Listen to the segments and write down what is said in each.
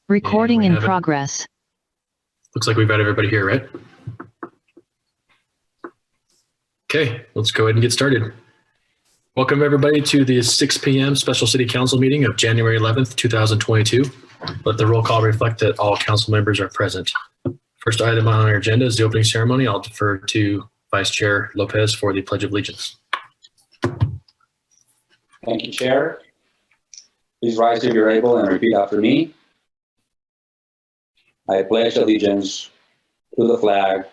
Recording in progress. Looks like we've got everybody here, right? Okay, let's go ahead and get started. Welcome everybody to the 6 p.m. Special City Council meeting of January 11th, 2022. Let the roll call reflect that all council members are present. First item on our agenda is the opening ceremony. I'll defer to Vice Chair Lopez for the Pledge of Allegiance. Thank you, Chair. Please rise if you're able and repeat after me. I pledge allegiance to the flag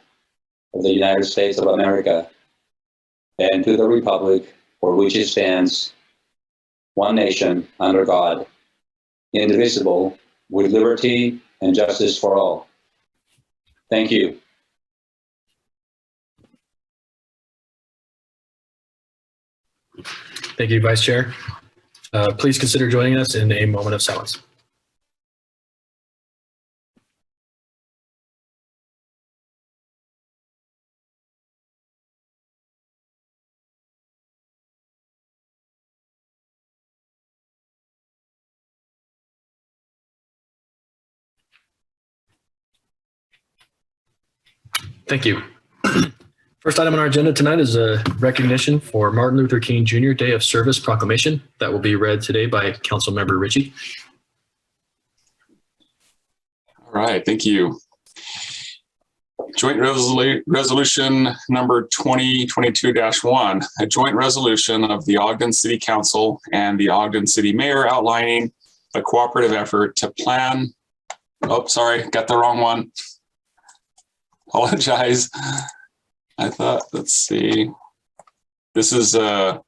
of the United States of America and to the republic for which it stands, one nation, under God, indivisible, with liberty and justice for all. Thank you. Thank you, Vice Chair. Please consider joining us in a moment of silence. Thank you. First item on our agenda tonight is a recognition for Martin Luther King Jr. Day of Service proclamation that will be read today by Councilmember Ritchie. All right, thank you. Joint resolution number 2022-1, a joint resolution of the Ogden City Council and the Ogden City Mayor outlining a cooperative effort to plan. Oh, sorry, got the wrong one. Apologize. I thought, let's see. This is do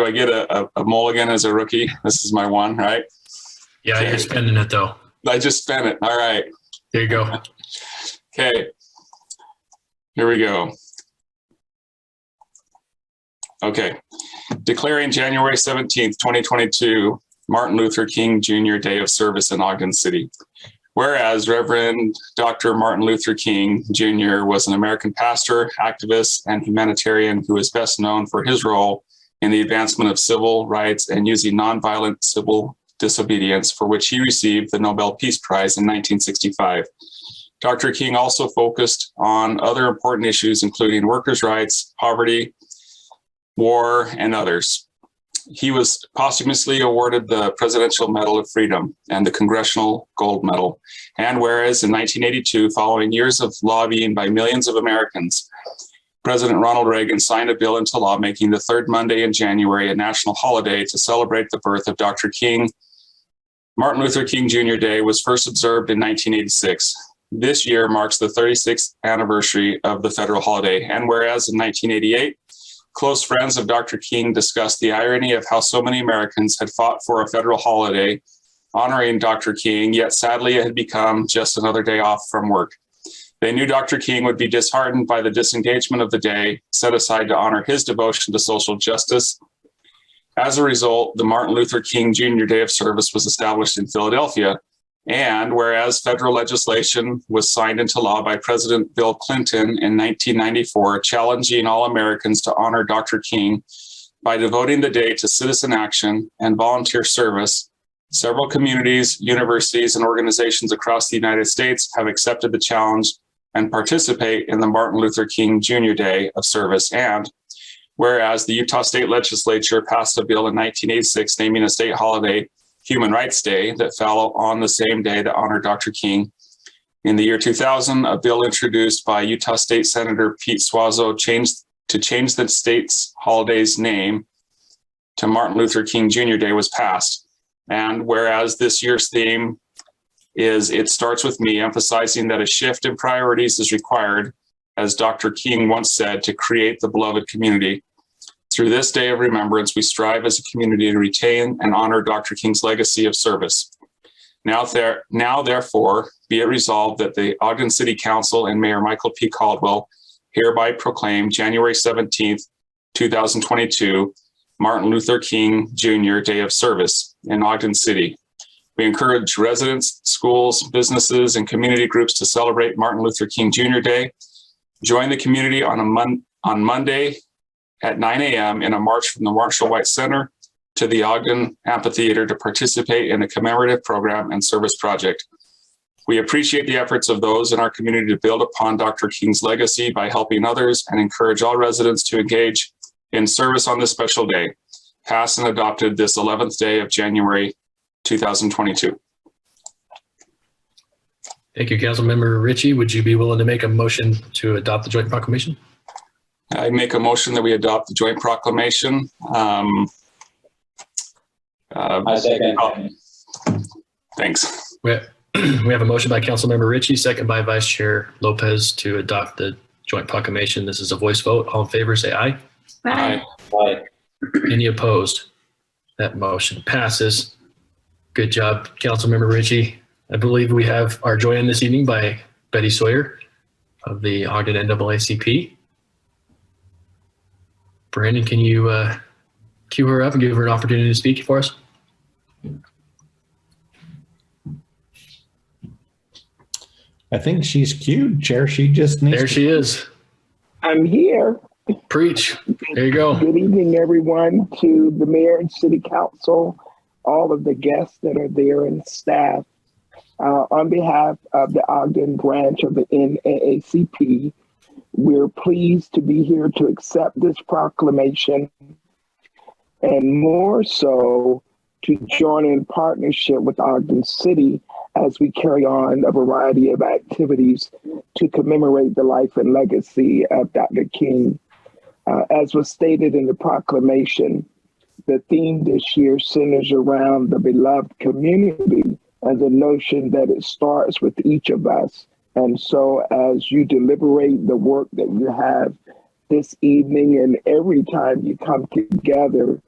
I get a mulligan as a rookie? This is my one, right? Yeah, okay. You're spending it though. I just spent it. All right. There you go. Okay. Here we go. Okay. Declaring January 17th, 2022, Martin Luther King Jr. Day of Service in Ogden City. Whereas Reverend Dr. Martin Luther King Jr. was an American pastor, activist, and humanitarian who is best known for his role in the advancement of civil rights and using nonviolent civil disobedience, for which he received the Nobel Peace Prize in 1965. Dr. King also focused on other important issues, including workers' rights, poverty, war, and others. He was posthumously awarded the Presidential Medal of Freedom and the Congressional Gold Medal. And whereas in 1982, following years of lobbying by millions of Americans, President Ronald Reagan signed a bill into law making the third Monday in January a national holiday to celebrate the birth of Dr. King. Martin Luther King Jr. Day was first observed in 1986. This year marks the 36th anniversary of the federal holiday. And whereas in 1988, close friends of Dr. King discussed the irony of how so many Americans had fought for a federal holiday honoring Dr. King, yet sadly it had become just another day off from work. They knew Dr. King would be disheartened by the disengagement of the day set aside to honor his devotion to social justice. As a result, the Martin Luther King Jr. Day of Service was established in Philadelphia. And whereas federal legislation was signed into law by President Bill Clinton in 1994, challenging all Americans to honor Dr. King by devoting the day to citizen action and volunteer service, several communities, universities, and organizations across the United States have accepted the challenge and participate in the Martin Luther King Jr. Day of Service. And whereas the Utah State Legislature passed a bill in 1986 naming a state holiday Human Rights Day that fell on the same day to honor Dr. King. In the year 2000, a bill introduced by Utah State Senator Pete Suazo changed the state's holiday's name to Martin Luther King Jr. Day was passed. And whereas this year's theme is It Starts With Me, emphasizing that a shift in priorities is required, as Dr. King once said, to create the beloved community. Through this day of remembrance, we strive as a community to retain and honor Dr. King's legacy of service. Now, therefore, be it resolved that the Ogden City Council and Mayor Michael P. Caldwell hereby proclaim January 17th, 2022, Martin Luther King Jr. Day of Service in Ogden City. We encourage residents, schools, businesses, and community groups to celebrate Martin Luther King Jr. Day. Join the community on Monday at 9 a.m. in a march from the Marshall White Center to the Ogden Amphitheater to participate in a commemorative program and service project. We appreciate the efforts of those in our community to build upon Dr. King's legacy by helping others and encourage all residents to engage in service on this special day, passed and adopted this 11th day of January 2022. Thank you, Councilmember Ritchie. Would you be willing to make a motion to adopt the joint proclamation? I make a motion that we adopt the joint proclamation. I second. Thanks. We have a motion by Councilmember Ritchie, second by Vice Chair Lopez to adopt the joint proclamation. This is a voice vote. All in favor, say aye. Aye. Aye. Any opposed? That motion passes. Good job, Councilmember Ritchie. I believe we have our join in this evening by Betty Sawyer of the Ogden NAACP. Brandon, can you cue her up and give her an opportunity to speak for us? I think she's queued, Chair. She just needs There she is. I'm here. Preach. There you go. Good evening, everyone, to the mayor and city council, all of the guests that are there and staff. On behalf of the Ogden branch of the NAACP, we're pleased to be here to accept this proclamation and more so to join in partnership with Ogden City as we carry on a variety of activities to commemorate the life and legacy of Dr. King. As was stated in the proclamation, the theme this year centers around the beloved community and the notion that it starts with each of us. And so as you deliberate the work that you have this evening and every time you come together,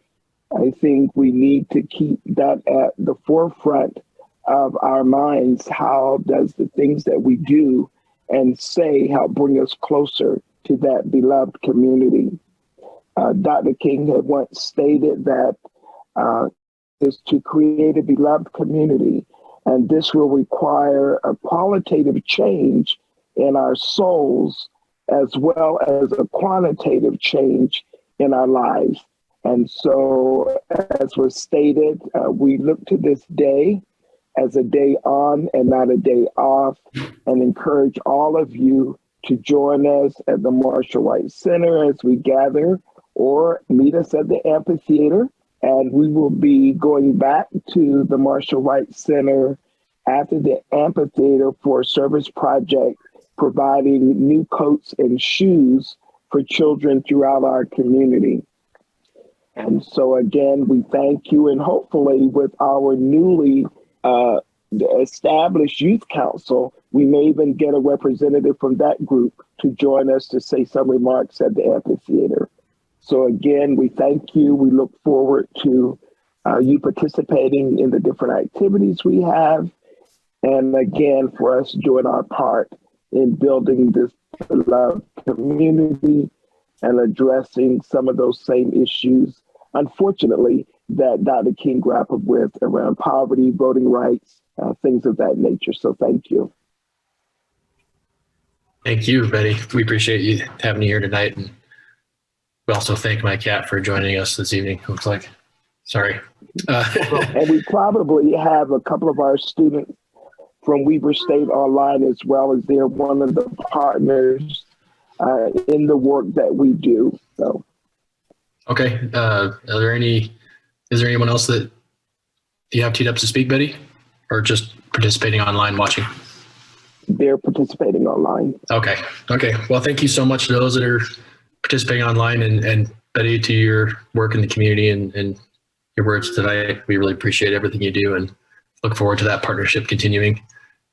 I think we need to keep that at the forefront of our minds. How does the things that we do and say help bring us closer to that beloved community? Dr. King had once stated that is to create a beloved community, and this will require a qualitative change in our souls as well as a quantitative change in our lives. And so, as was stated, we look to this day as a day on and not a day off, and encourage all of you to join us at the Marshall White Center as we gather, or meet us at the amphitheater. And we will be going back to the Marshall White Center after the amphitheater for a service project, providing new coats and shoes for children throughout our community. And so again, we thank you, and hopefully with our newly established youth council, we may even get a representative from that group to join us to say some remarks at the amphitheater. So again, we thank you. We look forward to you participating in the different activities we have. And again, for us doing our part in building this beloved community and addressing some of those same issues, unfortunately, that Dr. King grappled with around poverty, voting rights, things of that nature. So thank you. Thank you, Betty. We appreciate you having you here tonight. And we also thank my cat for joining us this evening. Looks like, sorry. And we probably have a couple of our students from Weber State online as well, as they're one of the partners in the work that we do. So. Okay. Is there anyone else that you have teed up to speak, Betty, or just participating online watching? They're participating online. Okay. Well, thank you so much to those that are participating online, and Betty, to your work in the community and your words tonight. We really appreciate everything you do and look forward to that partnership continuing.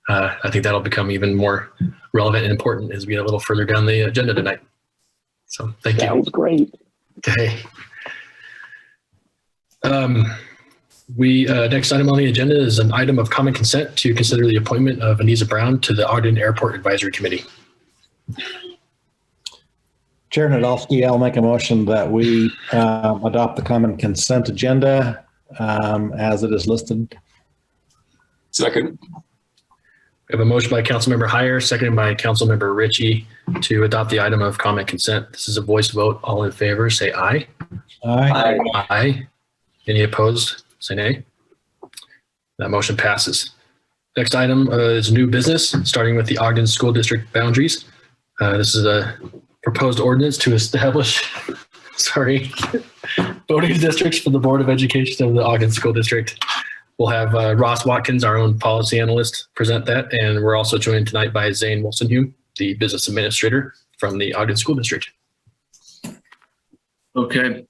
I think that'll become even more relevant and important as we get a little further down the agenda tonight. So thank you. Sounds great. Okay. Next item on the agenda is an item of common consent to consider the appointment of Anisa Brown to the Ogden Airport Advisory Committee. Chair Nadolski, I'll make a motion that we adopt the common consent agenda as it is listed. Second. We have a motion by Councilmember Heyer, seconded by Councilmember Ritchie to adopt the item of common consent. This is a voice vote. All in favor, say aye. Aye. Aye. Any opposed, say nay. That motion passes. Next item is new business, starting with the Ogden School District boundaries. This is a proposed ordinance to establish, voting districts for the Board of Education of the Ogden School District. We'll have Ross Watkins, our own policy analyst, present that. And we're also joined tonight by Zane Wolstenhue, the business administrator from the Ogden School District. Okay,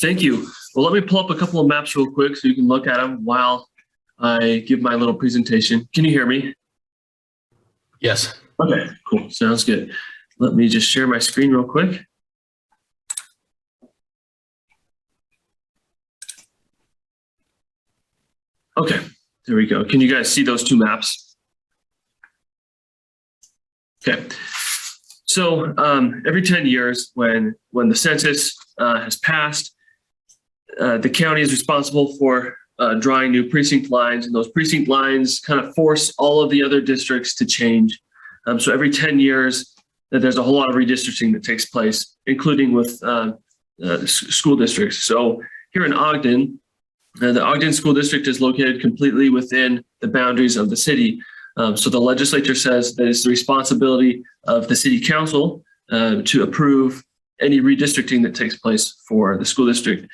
thank you. Well, let me pull up a couple of maps real quick so you can look at them while I give my little presentation. Can you hear me? Yes. Okay, cool. Sounds good. Let me just share my screen real quick. Okay, there we go. Can you guys see those two maps? Okay. So every 10 years when the census has passed, the county is responsible for drawing new precinct lines, and those precinct lines kind of force all of the other districts to change. So every 10 years, there's a whole lot of redistricting that takes place, including with school districts. So here in Ogden, the Ogden School District is located completely within the boundaries of the city. So the legislature says that it's the responsibility of the city council to approve any redistricting that takes place for the school district.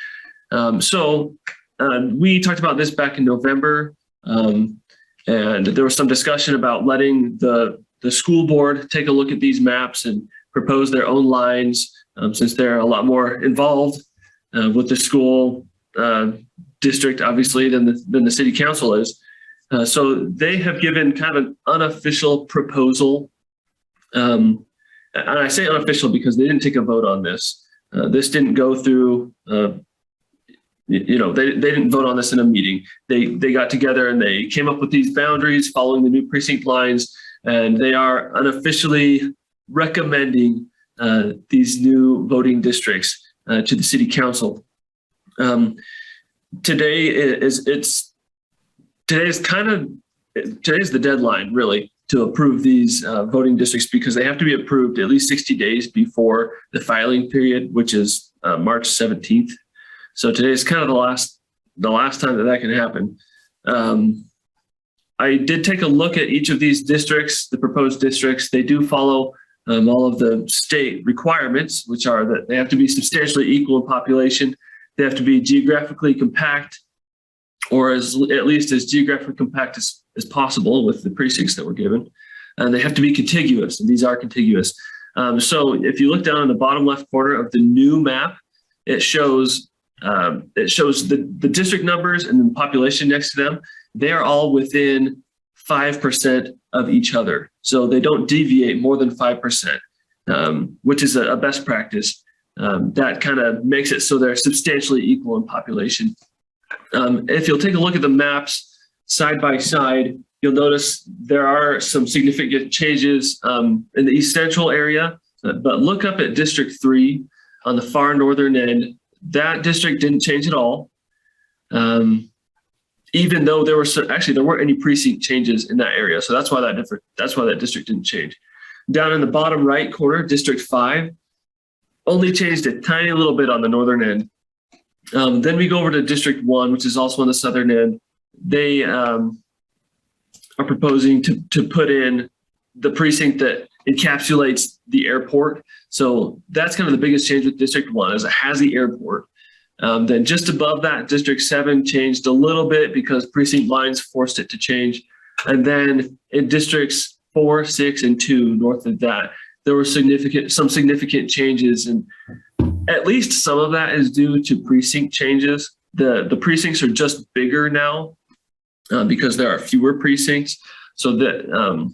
We talked about this back in November, and there was some discussion about letting the school board take a look at these maps and propose their own lines, since they're a lot more involved with the school district, obviously, than the city council is. So they have given kind of an unofficial proposal. And I say unofficial because they didn't take a vote on this. This didn't go through, they didn't vote on this in a meeting. They got together and they came up with these boundaries following the new precinct lines, and they are unofficially recommending these new voting districts to the city council. Today's the deadline, really, to approve these voting districts, because they have to be approved at least 60 days before the filing period, which is March 17th. So today is kind of the last time that can happen. I did take a look at each of these districts, the proposed districts. They do follow all of the state requirements, which are that they have to be substantially equal in population. They have to be geographically compact, or at least as geographically compact as possible with the precincts that were given. And they have to be contiguous, and these are contiguous. So if you look down in the bottom left corner of the new map, it shows the district numbers and the population next to them. They are all within 5% of each other. So they don't deviate more than 5%, which is a best practice. That kind of makes it so they're substantially equal in population. If you'll take a look at the maps side by side, you'll notice there are some significant changes in the East Central area, but look up at District 3 on the far northern end. That district didn't change at all, even though there weren't any precinct changes in that area. So that's why that district didn't change. Down in the bottom right corner, District 5 only changed a tiny little bit on the northern end. Then we go over to District 1, which is also on the southern end. They are proposing to put in the precinct that encapsulates the airport. So that's kind of the biggest change with District 1, is it has the airport. Then just above that, District 7 changed a little bit because precinct lines forced it to change. And then in Districts 4, 6, and 2, north of that, there were some significant changes, and at least some of that is due to precinct changes. The precincts are just bigger now because there are fewer precincts, so that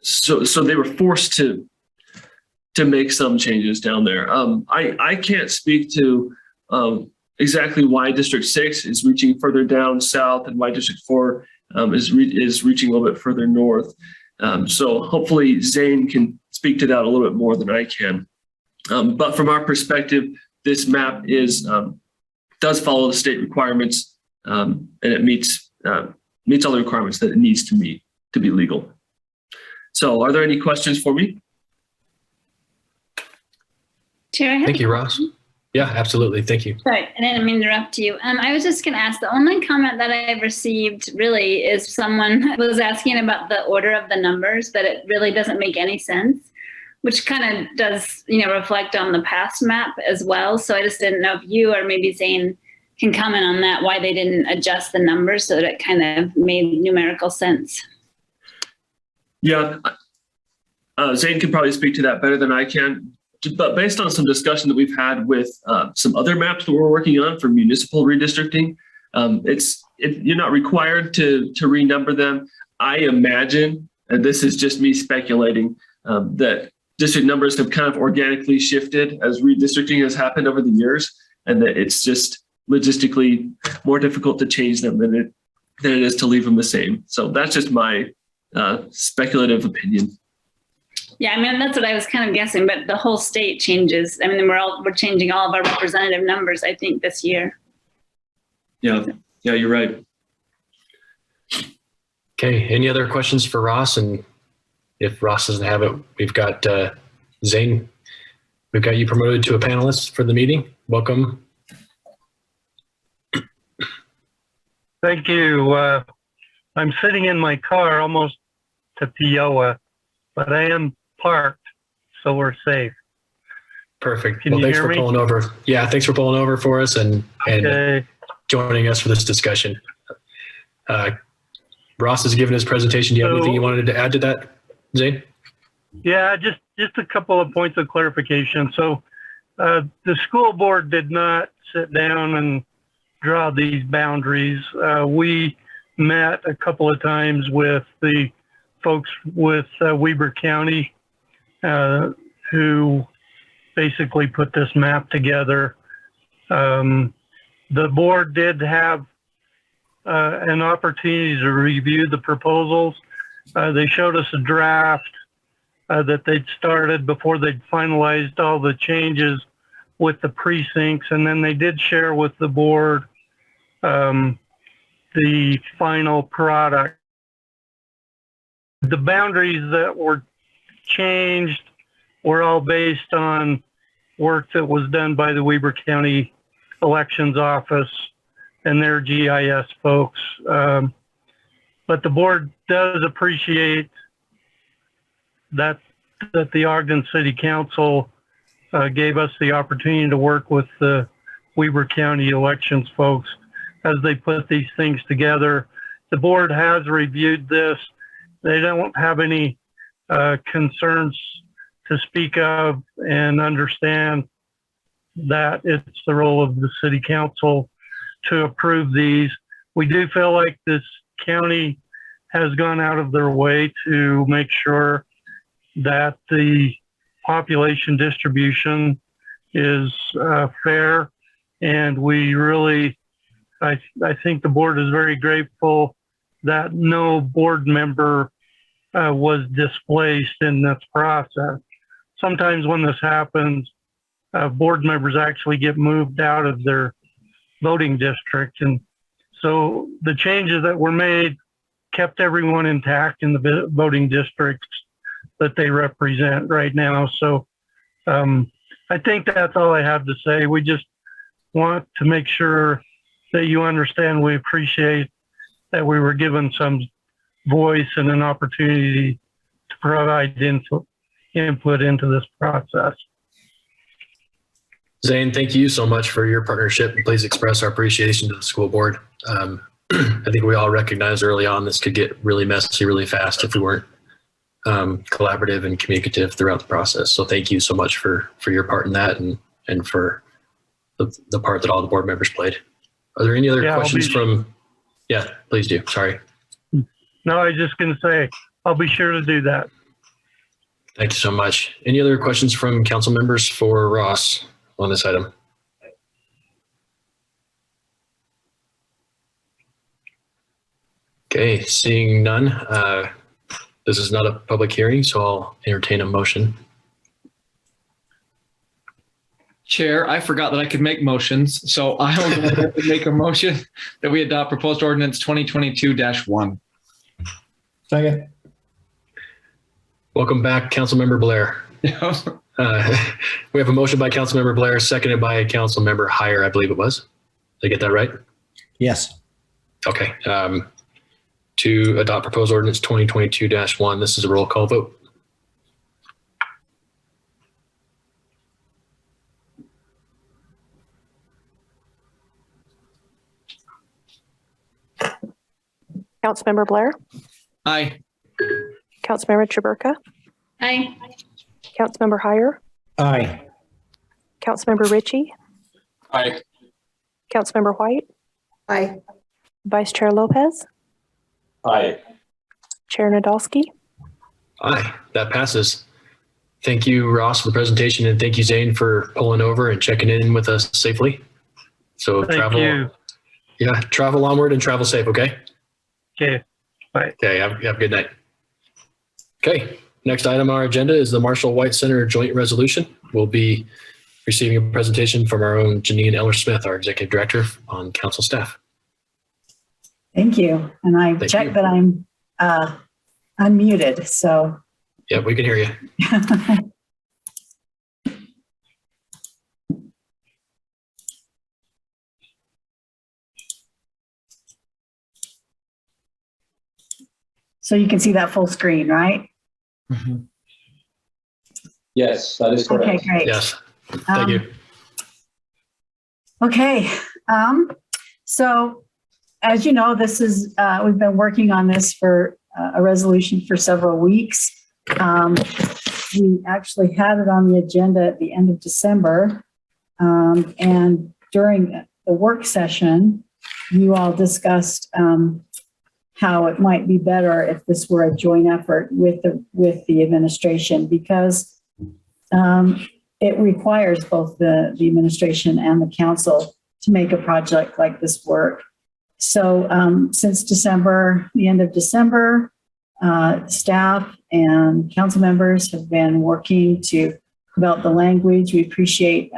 so they were forced to make some changes down there. I can't speak to exactly why District 6 is reaching further down south and why District 4 is reaching a little bit further north. So hopefully Zane can speak to that a little bit more than I can. But from our perspective, this map does follow the state requirements, and it meets all the requirements that it needs to meet to be legal. So are there any questions for me? Chair, I have Thank you, Ross. Yeah, absolutely. Thank you. Sorry, I didn't mean to interrupt you. I was just going to ask, the only comment that I've received really is someone was asking about the order of the numbers, that it really doesn't make any sense, which kind of does, reflect on the past map as well. So I just didn't know if you or maybe Zane can comment on that, why they didn't adjust the numbers so that it kind of made numerical sense. Yeah, Zane could probably speak to that better than I can. But based on some discussion that we've had with some other maps that we're working on for municipal redistricting, you're not required to renumber them. I imagine, and this is just me speculating, that district numbers have kind of organically shifted as redistricting has happened over the years, and that it's just logistically more difficult to change them than it is to leave them the same. So that's just my speculative opinion. Yeah, I mean, that's what I was kind of guessing, but the whole state changes. I mean, we're changing all of our representative numbers, I think, this year. Yeah, you're right. Okay. Any other questions for Ross? And if Ross doesn't have it, we've got Zane. We've got you promoted to a panelist for the meeting. Welcome. Thank you. I'm sitting in my car almost to Piowa, but I am parked, so we're safe. Perfect. Can well, you thanks hear for me? pulling over. Yeah, thanks for pulling over for us and Okay. joining us for this discussion. Ross has given his presentation. Do you have anything you wanted to add to that, Zane? Yeah, just a couple of points of clarification. So the school board did not sit down and draw these boundaries. We met a couple of times with the folks with Weber County who basically put this map together. The board did have an opportunity to review the proposals. They showed us a draft that they'd started before they'd finalized all the changes with the precincts, and then they did share with the board the final product. The boundaries that were changed were all based on work that was done by the Weber County Elections Office and their GIS folks. But the board does appreciate that the Ogden City Council gave us the opportunity to work with the Weber County elections folks as they put these things together. The board has reviewed this. They don't have any concerns to speak of and understand that it's the role of the city council to approve these. We do feel like this county has gone out of their way to make sure that the population distribution is fair. And we really, I think the board is very grateful that no board member was displaced in this process. Sometimes when this happens, board members actually get moved out of their voting district. And so the changes that were made kept everyone intact in the voting districts that they represent right now. So I think that's all I have to say. We just want to make sure that you understand we appreciate that we were given some voice and an opportunity to provide input into this process. Zane, thank you so much for your partnership. Please express our appreciation to the school board. I think we all recognized early on this could get really messy really fast if we weren't collaborative and communicative throughout the process. So thank you so much for your part in that and for the part that all the board members played. Are there any other questions from? Yeah, please do. Sorry. No, I was just going to say, I'll be sure to do that. Thank you so much. Any other questions from council members for Ross on this item? Okay, seeing none. This is not a public hearing, so I'll entertain a motion. Chair, I forgot that I could make motions, so I'll go ahead and make a motion that we adopt proposed ordinance 2022-1. Second. Welcome back, Councilmember Blair. We have a motion by Councilmember Blair, seconded by Councilmember Heyer, I believe it was. Did I get that right? Yes. Okay. To adopt proposed ordinance 2022-1. This is a roll call vote. Councilmember Blair, Aye. Councilmember Traburka, Aye. Councilmember Heyer, Aye. Councilmember Ritchie, Aye. Councilmember White, Aye. Vice Chair Lopez, Aye. Chair Nadolski. Aye, that passes. Thank you, Ross, for the presentation, and thank you, Zane, for pulling over and checking in with us safely. So Thank you. travel onward and travel safe, okay? Okay. Bye. Okay, have a good night. Okay, next item on our agenda is the Marshall White Center Joint Resolution. We'll be receiving a presentation from our own Janine Eller-Smith, our Executive Director on Council staff. Thank you. And I Thank checked you. that I'm unmuted, so. Yeah, we can hear you. So you can see that full screen, right? Yes, that is correct. Okay, great. Yes, thank you. Okay. So as you know, this is, we've been working on this for a resolution for several weeks. We actually had it on the agenda at the end of December. And during the work session, you all discussed how it might be better if this were a joint effort with the administration, because it requires both the administration and the council to make a project like this work. So since December, the end of December, staff and council members have been working to develop the language. We appreciate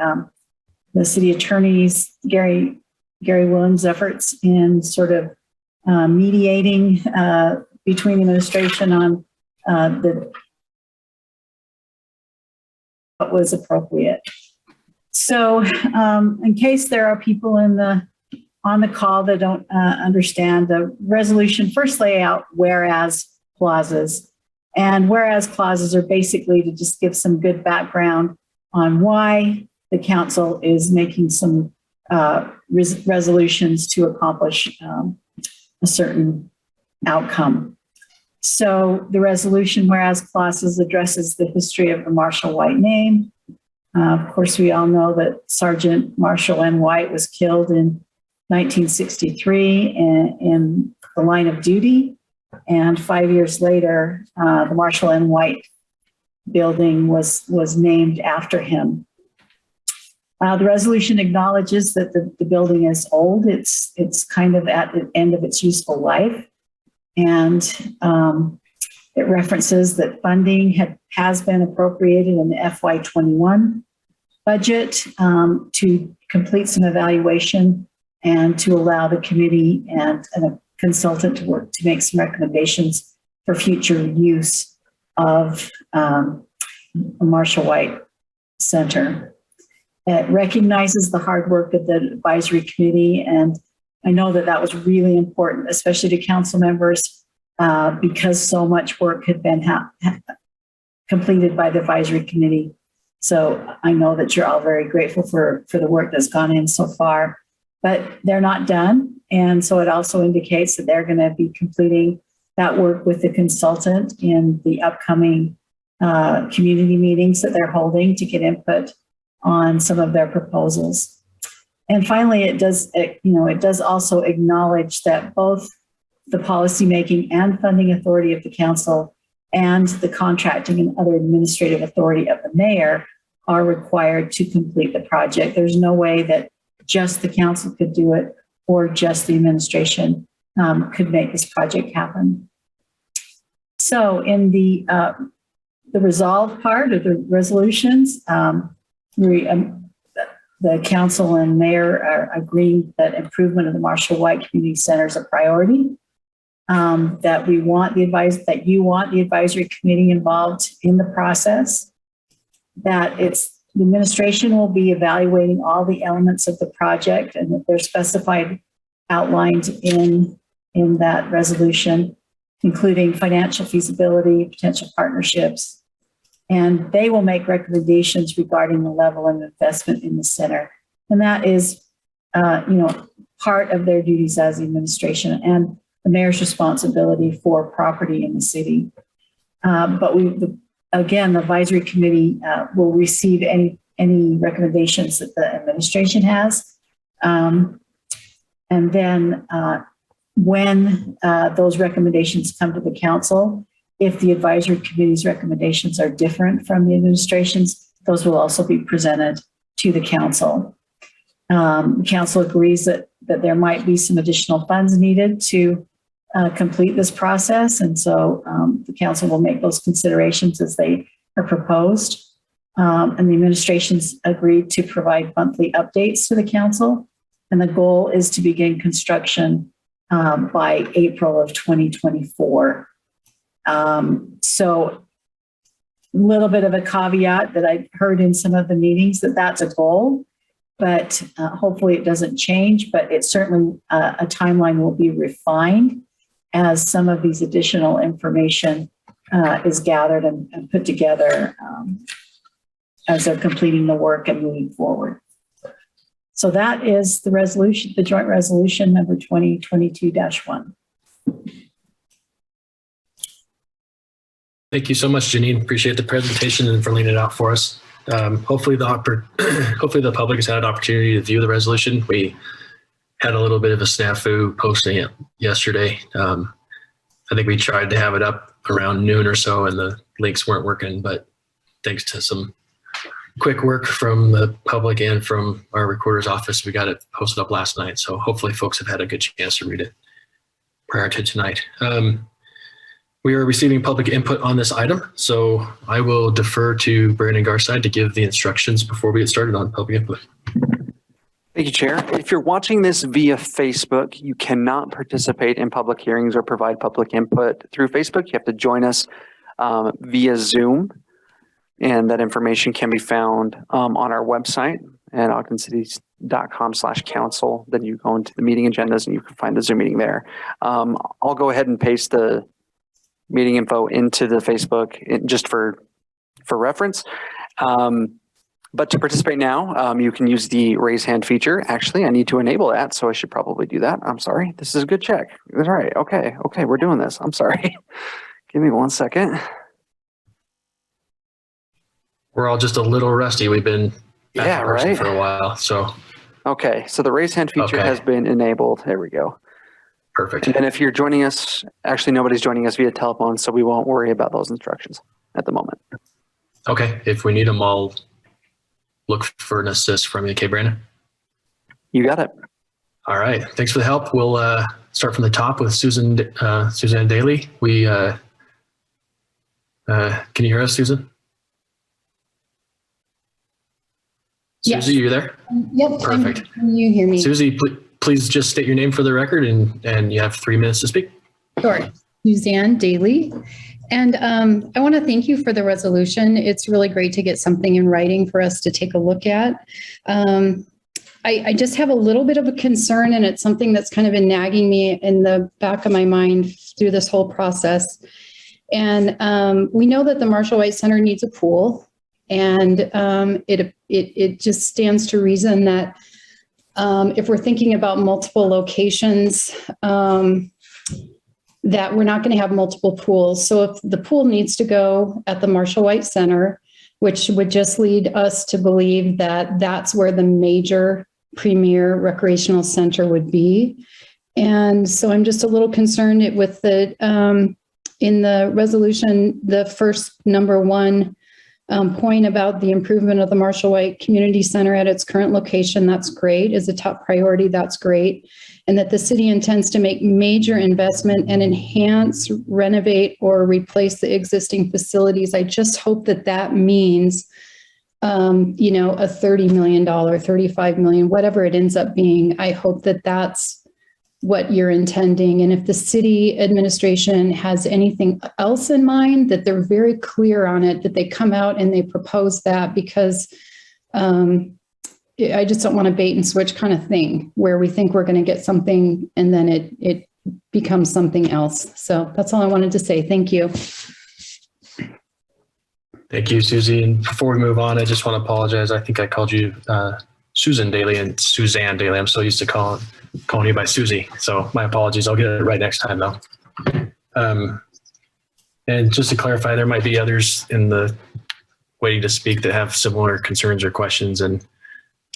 the city attorney's Gary Williams' efforts in sort of mediating between the administration on what was appropriate. So in case there are people on the call that don't understand, the resolution first lay out whereas clauses. And whereas clauses are basically to just give some good background on why the council is making some resolutions to accomplish a certain outcome. So the resolution, whereas clauses, addresses the history of the Marshall White name. Of course, we all know that Sergeant Marshall N. White was killed in 1963 in the line of duty. And 5 years later, the Marshall N. White building was named after him. The resolution acknowledges that the building is old. It's kind of at the end of its useful life. And it references that funding has been appropriated in the FY21 budget to complete some evaluation and to allow the committee and a consultant to work to make some recommendations for future use of the Marshall White Center. It recognizes the hard work of the advisory committee, and I know that was really important, especially to council members, because so much work had been completed by the advisory committee. So I know that you're all very grateful for the work that's gone in so far, but they're not done. And so it also indicates that they're going to be completing that work with the consultant in the upcoming community meetings that they're holding to get input on some of their proposals. And finally, it does also acknowledge that both the policymaking and funding authority of the council and the contracting and other administrative authority of the mayor are required to complete the project. There's no way that just the council could do it or just the administration could make this project happen. So in the resolve part of the resolutions, the council and mayor are agreeing that improvement of the Marshall White Community Center is a priority. That you want the advisory committee involved in the process. that the administration will be evaluating all the elements of the project and that they're specified, outlined in that resolution, including financial feasibility, potential partnerships, and they will make recommendations regarding the level of investment in the center. And that is, part of their duties as the administration and the mayor's responsibility for property in the city. But again, the advisory committee will receive any recommendations that the administration has. And then when those recommendations come to the council, if the advisory committee's recommendations are different from the administration's, those will also be presented to the council. The council agrees that there might be some additional funds needed to complete this process. And so the council will make those considerations as they are proposed. And the administration's agreed to provide monthly updates to the council. And the goal is to begin construction by April of 2024. So a little bit of a caveat that I heard in some of the meetings that's a goal, but hopefully it doesn't change, but it certainly a timeline will be refined as some of these additional information is gathered and put together as they're completing the work and moving forward. So that is the resolution, the joint resolution number 2022-1. Thank you so much, Janine. Appreciate the presentation and for laying it out for us. Hopefully the public has had an opportunity to view the resolution. We had a little bit of a snafu posting it yesterday. I think we tried to have it up around noon or so and the links weren't working, but thanks to some quick work from the public and from our recorder's office, we got it posted up last night. So hopefully folks have had a good chance to read it prior to tonight. We are receiving public input on this item, so I will defer to Brandon Garside to give the instructions before we get started on public input. Thank you, Chair. If you're watching this via Facebook, you cannot participate in public hearings or provide public input through Facebook. You have to join us via Zoom, and that information can be found on our website at ogdencity.com/council. Then you go into the meeting agendas and you can find the Zoom meeting there. I'll go ahead and paste the meeting info into the Facebook just for reference. But to participate now, you can use the raise hand feature. Actually, I need to enable that, so I should probably do that. I'm sorry. This is a good check. All right. Okay, we're doing this. I'm sorry. Give me 1 second. We're all just a little rusty. We've been yeah, right for a while. So okay, so the raise hand feature has been enabled. There we go. Perfect. And if you're joining us, actually nobody's joining us via telephone, so we won't worry about those instructions at the moment. Okay, if we need them, I'll look for an assist from you. Okay, Brandon? You got it. All right, thanks for the help. We'll start from the top with Suzanne Daly. Can you hear us, Susan? Yes. Susie, you there? Yep. Perfect. Can you hear me? Susie, please just state your name for the record and you have 3 minutes to speak. Sure. Suzanne Daly. And I want to thank you for the resolution. It's really great to get something in writing for us to take a look at. I just have a little bit of a concern, and it's something that's kind of been nagging me in the back of my mind through this whole process. And we know that the Marshall White Center needs a pool, and it just stands to reason that if we're thinking about multiple locations, that we're not going to have multiple pools. So if the pool needs to go at the Marshall White Center, which would just lead us to believe that that's where the major premier recreational center would be. And so I'm just a little concerned with the, in the resolution, the first number 1 point about the improvement of the Marshall White Community Center at its current location. That's great. Is a top priority. That's great. And that the city intends to make major investment and enhance, renovate, or replace the existing facilities. I just hope that that means, a $30 million, $35 million, whatever it ends up being. I hope that that's what you're intending. And if the city administration has anything else in mind, that they're very clear on it, that they come out and they propose that, because I just don't want a bait and switch kind of thing where we think we're going to get something and then it becomes something else. So that's all I wanted to say. Thank you. Thank you, Susie. And before we move on, I just want to apologize. I think I called you Susan Daly and Suzanne Daly. I'm so used to calling you by Susie. So my apologies. I'll get it right next time though. And just to clarify, there might be others in the waiting to speak that have similar concerns or questions. And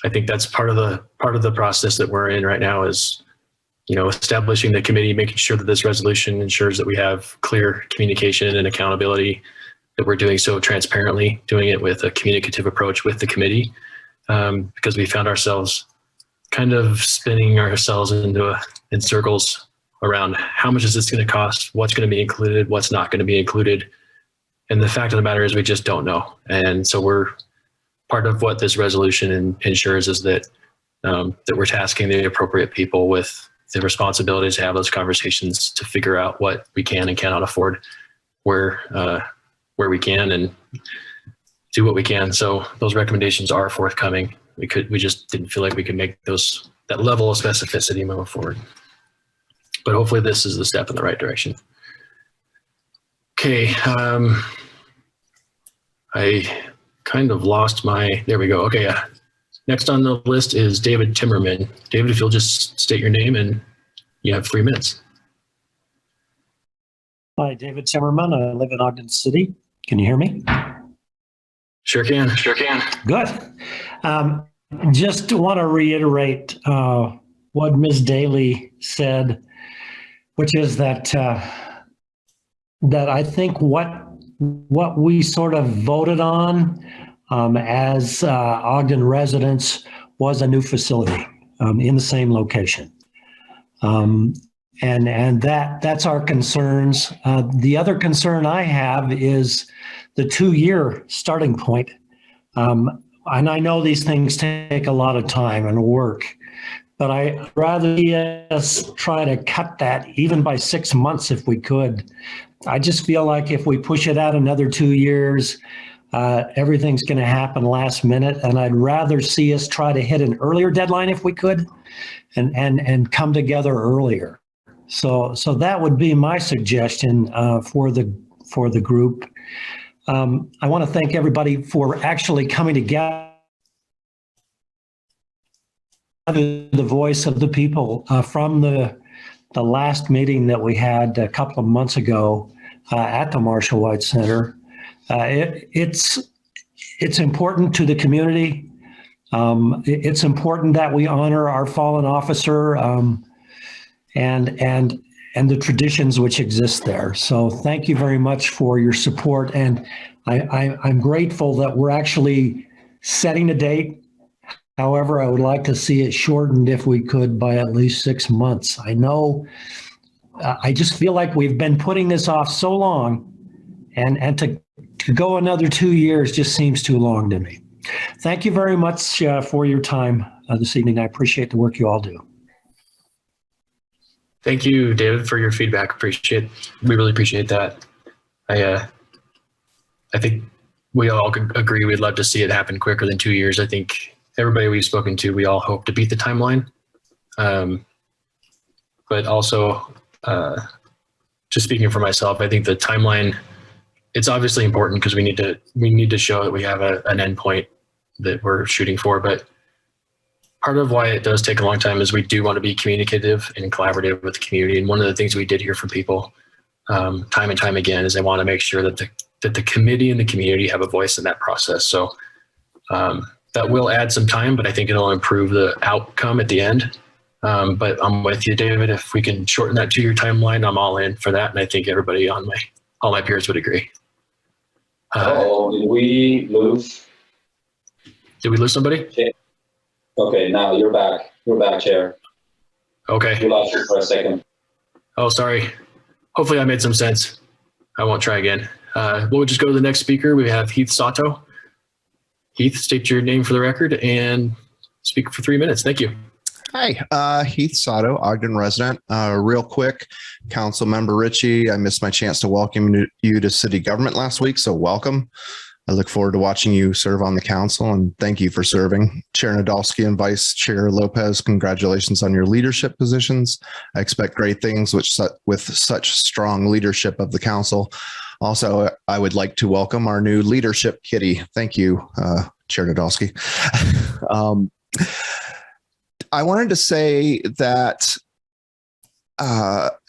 I think that's part of the process that we're in right now is, establishing the committee, making sure that this resolution ensures that we have clear communication and accountability, that we're doing so transparently, doing it with a communicative approach with the committee, because we found ourselves kind of spinning ourselves in circles around how much is this going to cost, what's going to be included, what's not going to be included. And the fact of the matter is we just don't know. And so part of what this resolution ensures is that that we're tasking the appropriate people with the responsibility to have those conversations to figure out what we can and cannot afford, where we can, and do what we can. So those recommendations are forthcoming. We just didn't feel like we could make that level of specificity moving forward. But hopefully this is the step in the right direction. Okay. I kind of lost there we go. Okay. Yeah. Next on the list is David Timmerman. David, if you'll just state your name and you have 3 minutes. Hi, David Timmerman. I live in Ogden City. Can you hear me? Sure can. Good. Just want to reiterate what Ms. Daly said, which is that I think what we sort of voted on as Ogden residents was a new facility in the same location. And that's our concerns. The other concern I have is the 2-year starting point. And I know these things take a lot of time and work, but I'd rather see us try to cut that even by 6 months if we could. I just feel like if we push it out another 2 years, everything's going to happen last minute. And I'd rather see us try to hit an earlier deadline if we could and come together earlier. So that would be my suggestion for the group. I want to thank everybody for actually coming together, the voice of the people from the last meeting that we had a couple of months ago at the Marshall White Center. It's important to the community. It's important that we honor our fallen officer and the traditions which exist there. So thank you very much for your support. And I'm grateful that we're actually setting a date. However, I would like to see it shortened if we could by at least 6 months. I know, I just feel like we've been putting this off so long, and to go another 2 years just seems too long to me. Thank you very much for your time this evening. I appreciate the work you all do. Thank you, David, for your feedback. We really appreciate that. I think we all agree we'd love to see it happen quicker than 2 years. I think everybody we've spoken to, we all hope to beat the timeline. But also, just speaking for myself, I think the timeline, it's obviously important because we need to show that we have an endpoint that we're shooting for. But part of why it does take a long time is we do want to be communicative and collaborative with the community. And one of the things we did hear from people time and time again is they want to make sure that the committee and the community have a voice in that process. So that will add some time, but I think it'll improve the outcome at the end. But I'm with you, David. If we can shorten that 2-year timeline, I'm all in for that. And I think everybody all my peers would agree. Did we lose? Did we lose somebody? Okay, now you're back. You're back, Chair. Okay. We lost you for a second. Oh, sorry. Hopefully I made some sense. I won't try again. We'll just go to the next speaker. We have Heath Sato. Heath, state your name for the record and speak for 3 minutes. Thank you. Hi, Heath Sato, Ogden resident. Real quick, Council Member Ritchie, I missed my chance to welcome you to city government last week, so welcome. I look forward to watching you serve on the council, and thank you for serving. Chair Nadolski and Vice Chair Lopez, congratulations on your leadership positions. I expect great things with such strong leadership of the council. Also, I would like to welcome our new leadership kitty. Thank you, Chair Nadolski. I wanted to say that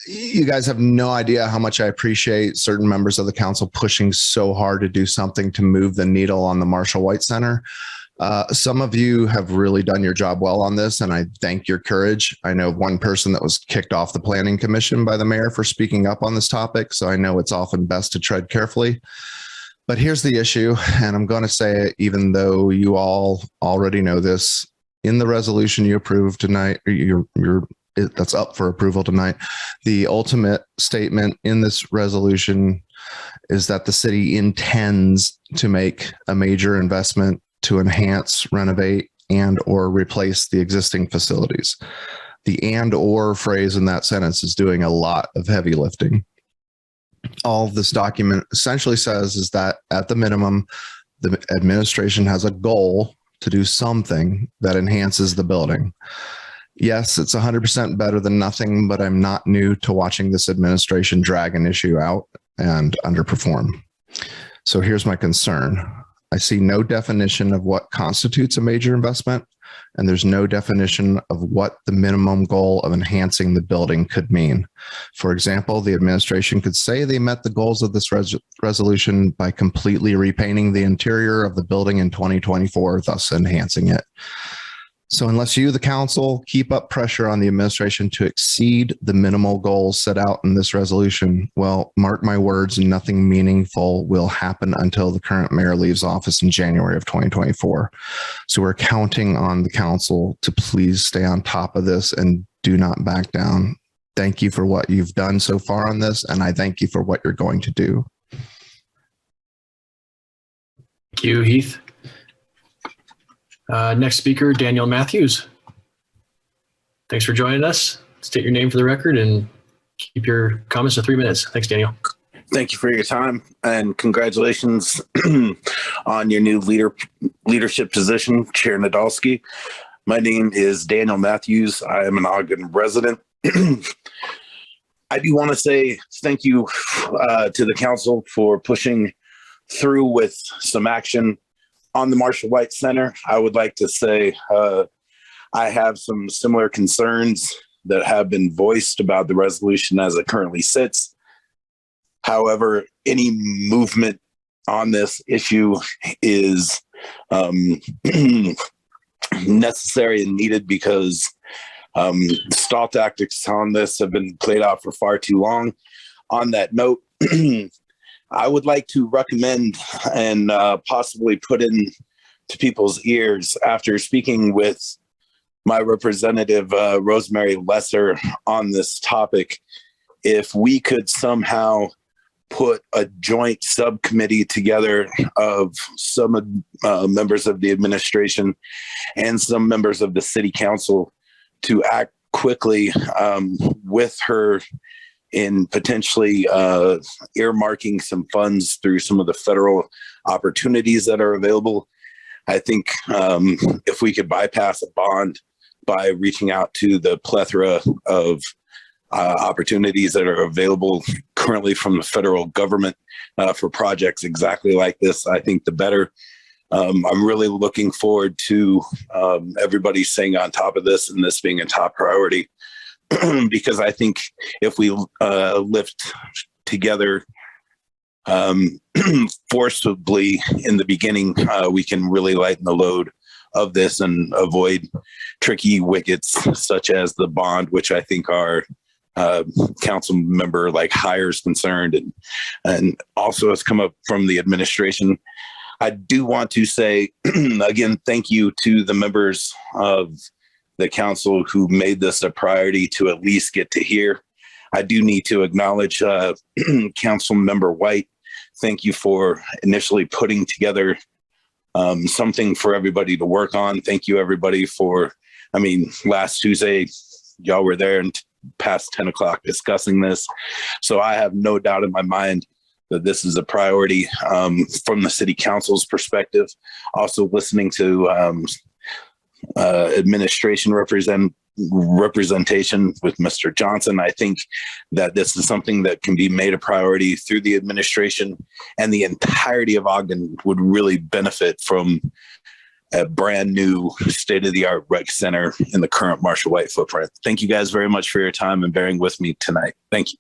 you guys have no idea how much I appreciate certain members of the council pushing so hard to do something to move the needle on the Marshall White Center. Some of you have really done your job well on this, and I thank your courage. I know one person that was kicked off the planning commission by the mayor for speaking up on this topic, so I know it's often best to tread carefully. But here's the issue, and I'm going to say it even though you all already know this. In the resolution you approved tonight, that's up for approval tonight, the ultimate statement in this resolution is that the city intends to make a major investment to enhance, renovate, and or replace the existing facilities. The and or phrase in that sentence is doing a lot of heavy lifting. All this document essentially says is that at the minimum, the administration has a goal to do something that enhances the building. Yes, it's 100% better than nothing, but I'm not new to watching this administration drag an issue out and underperform. So here's my concern. I see no definition of what constitutes a major investment, and there's no definition of what the minimum goal of enhancing the building could mean. For example, the administration could say they met the goals of this resolution by completely repainting the interior of the building in 2024, thus enhancing it. So unless you, the council, keep up pressure on the administration to exceed the minimal goals set out in this resolution, well, mark my words, nothing meaningful will happen until the current mayor leaves office in January of 2024. So we're counting on the council to please stay on top of this and do not back down. Thank you for what you've done so far on this, and I thank you for what you're going to do. Thank you, Heath. Next speaker, Daniel Matthews. Thanks for joining us. State your name for the record and keep your comments to 3 minutes. Thanks, Daniel. Thank you for your time and congratulations on your new leadership position, Chair Nadolski. My name is Daniel Matthews. I am an Ogden resident. I do want to say thank you to the council for pushing through with some action on the Marshall White Center. I would like to say I have some similar concerns that have been voiced about the resolution as it currently sits. However, any movement on this issue is necessary and needed because stall tactics on this have been played out for far too long. On that note, I would like to recommend and possibly put in to people's ears after speaking with my representative, Rosemary Lesser, on this topic, if we could somehow put a joint subcommittee together of some members of the administration and some members of the city council to act quickly with her in potentially earmarking some funds through some of the federal opportunities that are available. I think if we could bypass a bond by reaching out to the plethora of opportunities that are available currently from the federal government for projects exactly like this, I think the better. I'm really looking forward to everybody staying on top of this and this being a top priority. Because I think if we lift together forcibly in the beginning, we can really lighten the load of this and avoid tricky wickets such as the bond, which I think our council member like Hire is concerned and also has come up from the administration. I do want to say again, thank you to the members of the council who made this a priority to at least get to hear. I do need to acknowledge Council Member White. Thank you for initially putting together something for everybody to work on. Thank you, everybody, last Tuesday, y'all were there and past 10 o'clock discussing this. So I have no doubt in my mind that this is a priority from the city council's perspective. Also listening to administration representation with Mr. Johnson, I think that this is something that can be made a priority through the administration, and the entirety of Ogden would really benefit from a brand new state-of-the-art rec center in the current Marshall White footprint. Thank you guys very much for your time and bearing with me tonight. Thank you.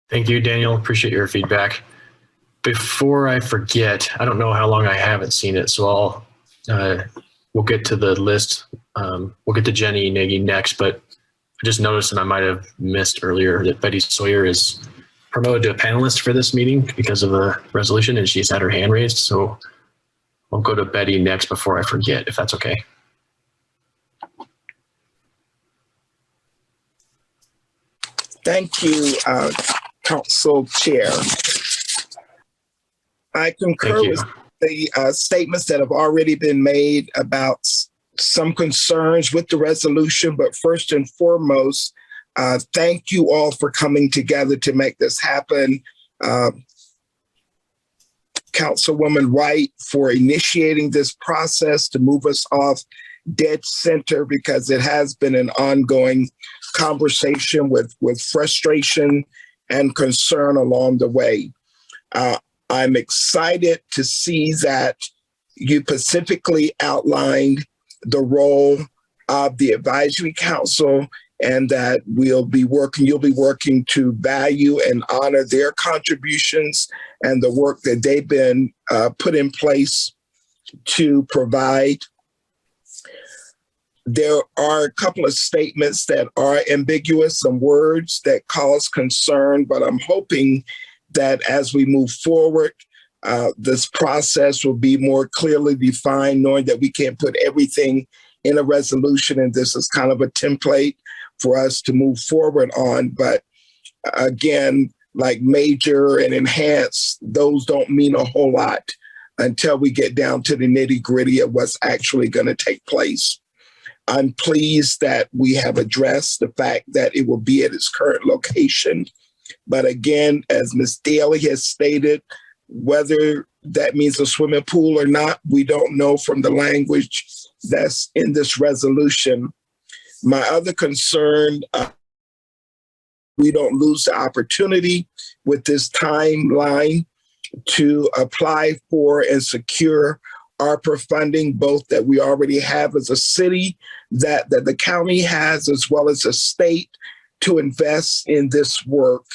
Thank you, Daniel. Appreciate your feedback. Before I forget, I don't know how long I haven't seen it, so we'll get to the list. We'll get to Jenny Nagy next, but I just noticed, and I might have missed earlier, that Betty Sawyer is promoted to a panelist for this meeting because of the resolution, and she's had her hand raised. So I'll go to Betty next before I forget, if that's okay. Thank you, Council Chair. I concur with the statements that have already been made about some concerns with the resolution, but first and foremost, thank you all for coming together to make this happen. Councilwoman White for initiating this process to move us off dead center, because it has been an ongoing conversation with frustration and concern along the way. I'm excited to see that you specifically outlined the role of the advisory council, and that you'll be working to value and honor their contributions and the work that they've been put in place to provide. There are a couple of statements that are ambiguous, some words that cause concern, but I'm hoping that as we move forward, this process will be more clearly defined, knowing that we can't put everything in a resolution, and this is kind of a template for us to move forward on. But again, like major and enhance, those don't mean a whole lot until we get down to the nitty-gritty of what's actually going to take place. I'm pleased that we have addressed the fact that it will be at its current location. But again, as Ms. Daly has stated, whether that means a swimming pool or not, we don't know from the language that's in this resolution. My other concern, we don't lose the opportunity with this timeline to apply for and secure ARPA funding, both that we already have as a city, that the county has, as well as a state, to invest in this work.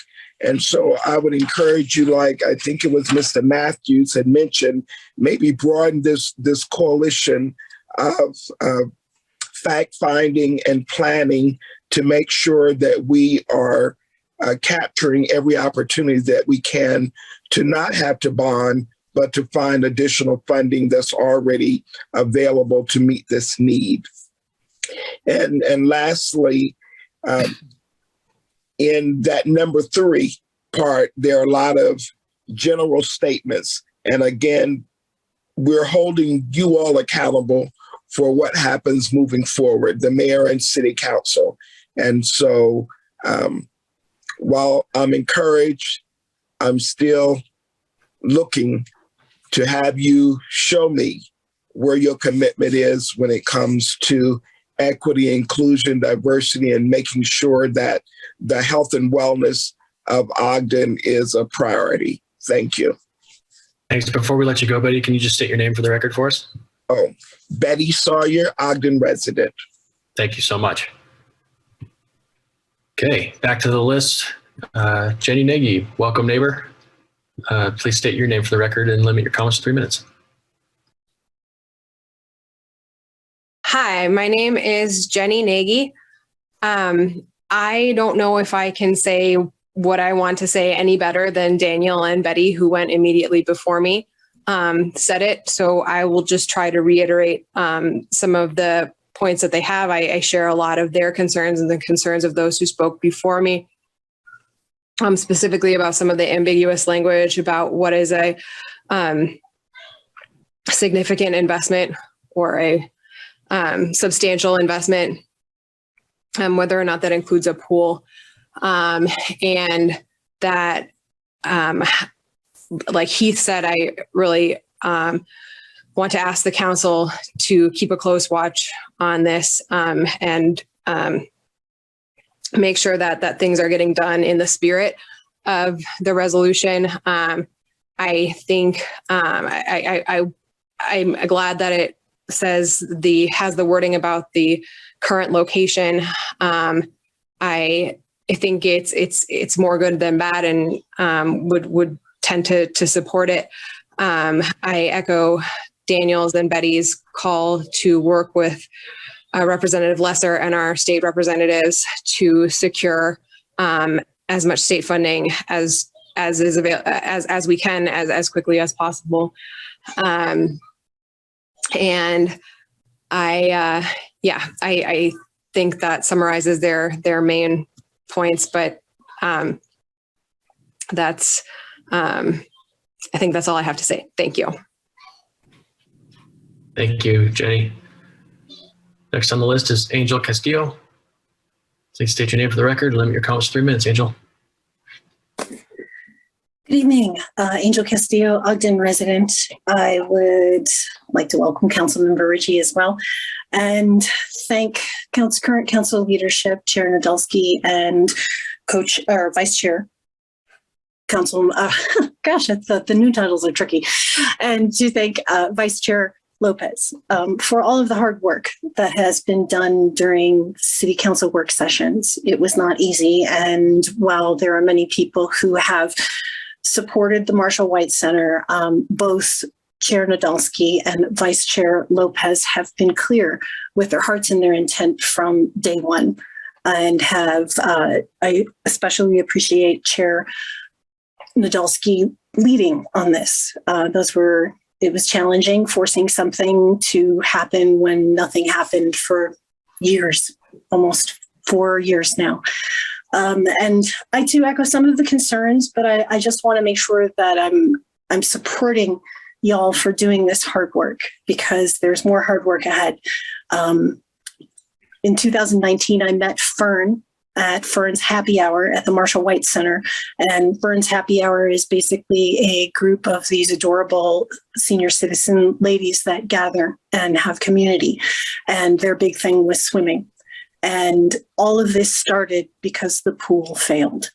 And so I would encourage you, like I think it was Mr. Matthews had mentioned, maybe broaden this coalition of fact-finding and planning to make sure that we are capturing every opportunity that we can to not have to bond, but to find additional funding that's already available to meet this need. And lastly, in that number 3 part, there are a lot of general statements. And again, we're holding you all accountable for what happens moving forward, the mayor and city council. And so while I'm encouraged, I'm still looking to have you show me where your commitment is when it comes to equity, inclusion, diversity, and making sure that the health and wellness of Ogden is a priority. Thank you. Thanks. Before we let you go, Betty, can you just state your name for the record for us? Oh, Betty Sawyer, Ogden resident. Thank you so much. Okay, back to the list. Jenny Nagy, welcome neighbor. Please state your name for the record and limit your comments to 3 minutes. Hi, my name is Jenny Nagy. I don't know if I can say what I want to say any better than Daniel and Betty, who went immediately before me, said it. So I will just try to reiterate some of the points that they have. I share a lot of their concerns and the concerns of those who spoke before me, specifically about some of the ambiguous language about what is a significant investment or a substantial investment, whether or not that includes a pool. And that, like Heath said, I really want to ask the council to keep a close watch on this and make sure that things are getting done in the spirit of the resolution. I think I'm glad that it says has the wording about the current location. I think it's more good than bad, and would tend to support it. I echo Daniel's and Betty's call to work with Representative Lesser and our state representatives to secure as much state funding as is available as we can as quickly as possible. And I think that summarizes their main points, but that's I think that's all I have to say. Thank you. Thank you, Jenny. Next on the list is Angel Castillo. Please state your name for the record. Limit your comments to 3 minutes, Angel. Good evening, Angel Castillo, Ogden resident. I would like to welcome Councilmember Ritchie as well, and thank current council leadership, Chair Nadolski and Vice Chair Council. Gosh, the new titles are tricky, and to thank Vice Chair Lopez for all of the hard work that has been done during city council work sessions. It was not easy, and while there are many people who have supported the Marshall White Center, both Chair Nadolski and Vice Chair Lopez have been clear with their hearts and their intent from day one, and I especially appreciate Chair Nadolski leading on this. It was challenging forcing something to happen when nothing happened for years, almost 4 years now. And I too echo some of the concerns, but I just want to make sure that I'm supporting y'all for doing this hard work, because there's more hard work ahead. In 2019, I met Fern at Fern's Happy Hour at the Marshall White Center. And Fern's Happy Hour is basically a group of these adorable senior citizen ladies that gather and have community. And their big thing was swimming. And all of this started because the pool failed.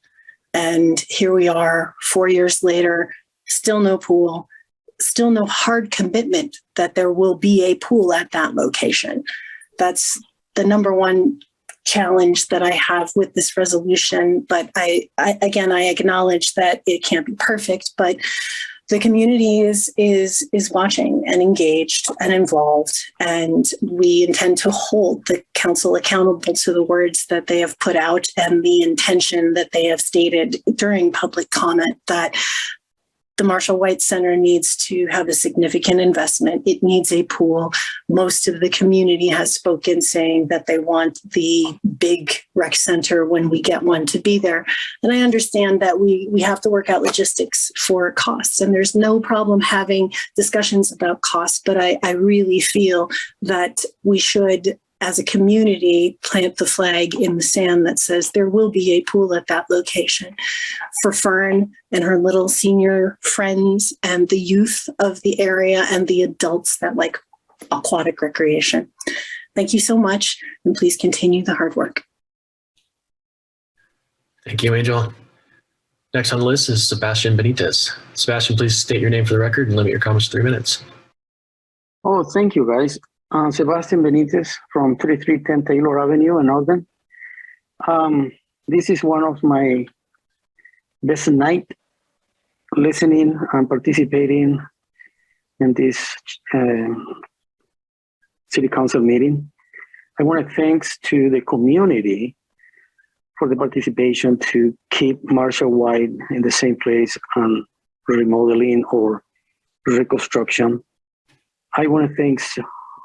And here we are 4 years later, still no pool, still no hard commitment that there will be a pool at that location. That's the number one challenge that I have with this resolution. But I acknowledge that it can't be perfect, but the community is watching and engaged and involved, and we intend to hold the council accountable to the words that they have put out and the intention that they have stated during public comment, that the Marshall White Center needs to have a significant investment. It needs a pool. Most of the community has spoken saying that they want the big rec center when we get one to be there. And I understand that we have to work out logistics for costs, and there's no problem having discussions about costs, but I really feel that we should, as a community, plant the flag in the sand that says there will be a pool at that location for Fern and her little senior friends and the youth of the area and the adults that like aquatic recreation. Thank you so much, and please continue the hard work. Thank you, Angel. Next on the list is Sebastian Benitez. Sebastian, please state your name for the record and limit your comments to 3 minutes. Oh, thank you, guys. Sebastian Benitez from 3310 Taylor Avenue in Ogden. This is one of my best night listening and participating in this city council meeting. I want to thanks to the community for the participation to keep Marshall White in the same place on remodeling or reconstruction. I want to thanks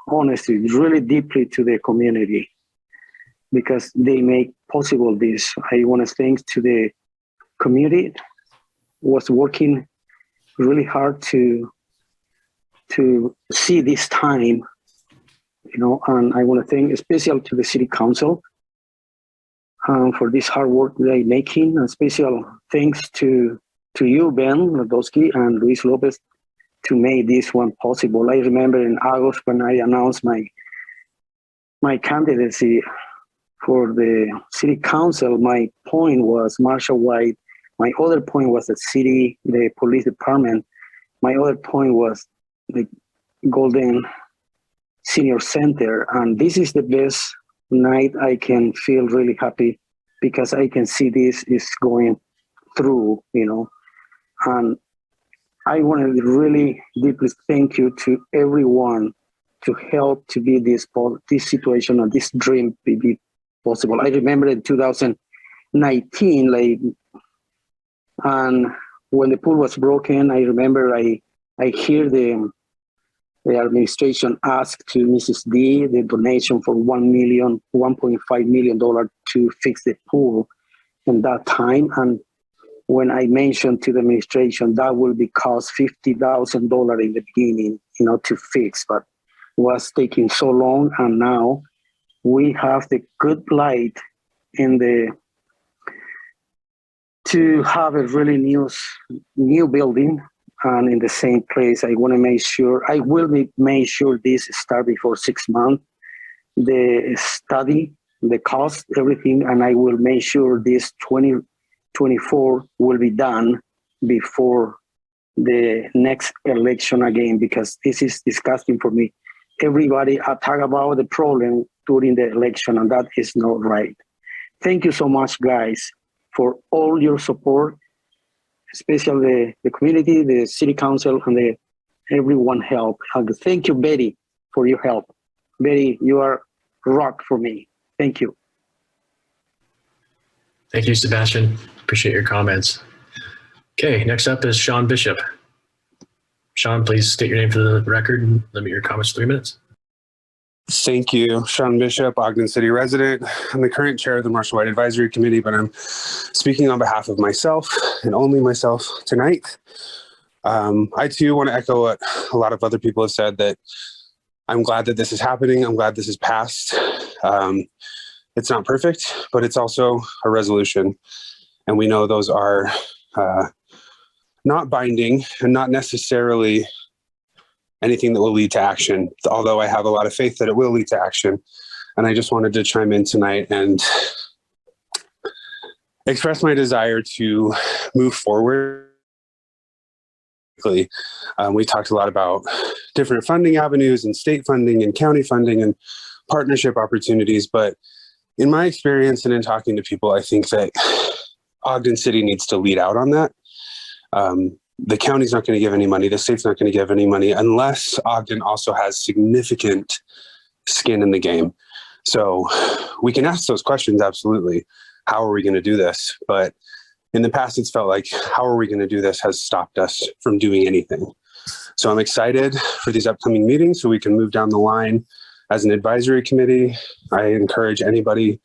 honestly, really deeply to the community because they make possible this. I want to thank to the community was working really hard to to see this time, and I want to thank especially to the city council for this hard work they're making. And special thanks to you, Ben Radowski and Luis Lopez, to make this one possible. I remember in August when I announced my candidacy for the city council, my point was Marshall White. My other point was the police department. My other point was the Golden Senior Center. And this is the best night I can feel really happy because I can see this is going through, and I want to really deeply thank you to everyone to help to be this situation or this dream be possible. I remember in 2019, and when the pool was broken, I remember I hear the administration ask to Mrs. D the donation for $1.5 million to fix the pool in that time. And when I mentioned to the administration that will be cost $50,000 in the beginning, to fix, but was taking so long, and now we have the good light to have a really new building and in the same place. I will make sure this start before 6 months. The study, the cost, everything, and I will make sure this 2024 will be done before the next election again, because this is disgusting for me. Everybody talk about the problem during the election, and that is not right. Thank you so much, guys, for all your support, especially the community, the city council, and everyone help. And thank you, Betty, for your help. Betty, you are rock for me. Thank you. Thank you, Sebastian. Appreciate your comments. Okay, next up is Sean Bishop. Sean, please state your name for the record and limit your comments to 3 minutes. Thank you. Sean Bishop, Ogden City resident. I'm the current chair of the Marshall White Advisory Committee, but I'm speaking on behalf of myself and only myself tonight. I too want to echo what a lot of other people have said, that I'm glad that this is happening. I'm glad this is passed. It's not perfect, but it's also a resolution. And we know those are not binding and not necessarily anything that will lead to action, although I have a lot of faith that it will lead to action. And I just wanted to chime in tonight and express my desire to move forward. We talked a lot about different funding avenues and state funding and county funding and partnership opportunities. But in my experience and in talking to people, I think that Ogden City needs to lead out on that. The county's not going to give any money. The state's not going to give any money unless Ogden also has significant skin in the game. So we can ask those questions, absolutely. How are we going to do this? But in the past, it's felt like how are we going to do this has stopped us from doing anything. So I'm excited for these upcoming meetings so we can move down the line as an advisory committee. I encourage anybody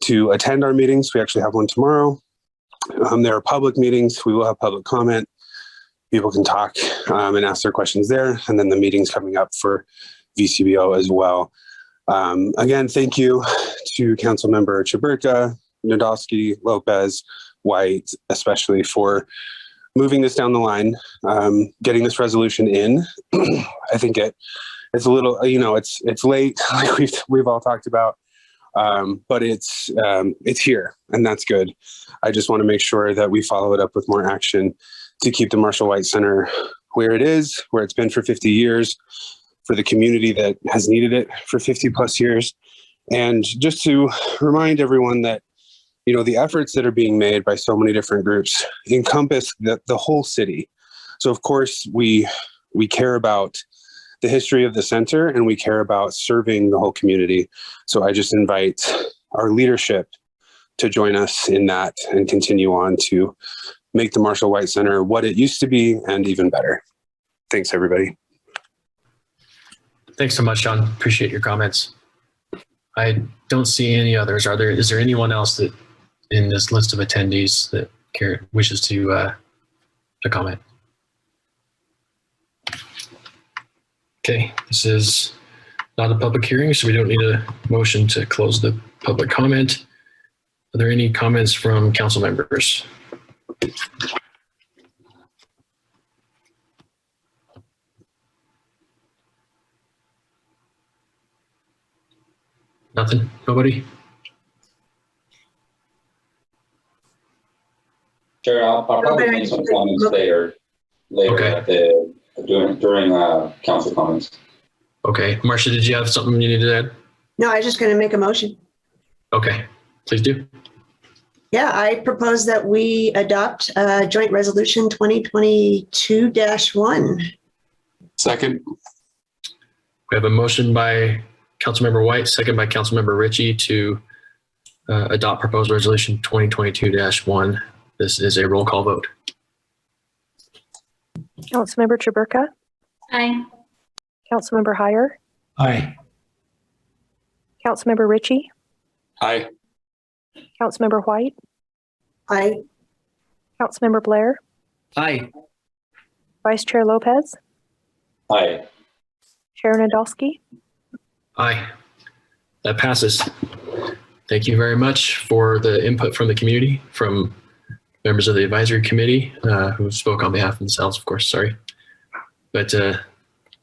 to attend our meetings. We actually have one tomorrow. There are public meetings. We will have public comment. People can talk and ask their questions there. And then the meetings coming up for VCBO as well. Again, thank you to Councilmember Chaburka, Nadolski, Lopez, White, especially for moving this down the line, getting this resolution in. I think it's a little, it's late, like we've all talked about, but it's here, and that's good. I just want to make sure that we follow it up with more action to keep the Marshall White Center where it is, where it's been for 50 years, for the community that has needed it for 50 plus years. And just to remind everyone that, the efforts that are being made by so many different groups encompass the whole city. So of course we care about the history of the center and we care about serving the whole community. So I just invite our leadership to join us in that and continue on to make the Marshall White Center what it used to be and even better. Thanks, everybody. Thanks so much, Sean. Appreciate your comments. I don't see any others. Is there anyone else that in this list of attendees that wishes to comment? Okay, this is not a public hearing, so we don't need a motion to close the public comment. Are there any comments from council members? Nothing? Nobody? Chair, I'll probably make some comments later Okay. at the during council comments. Okay, Marcia, did you have something you needed to add? No, I was just going to make a motion. Okay, please do. Yeah, I propose that we adopt joint resolution 2022-1. Second. We have a motion by Councilmember White, second by Councilmember Ritchie to adopt proposed resolution 2022-1. This is a roll call vote. Councilmember Chaburka, Aye. Councilmember Heyer, Aye. Councilmember Ritchie, Aye. Councilmember White, Aye. Councilmember Blair, Aye. Vice Chair Lopez, Aye. Chair Nadolski. Aye. That passes. Thank you very much for the input from the community, from members of the advisory committee who spoke on behalf of themselves, of course, sorry. But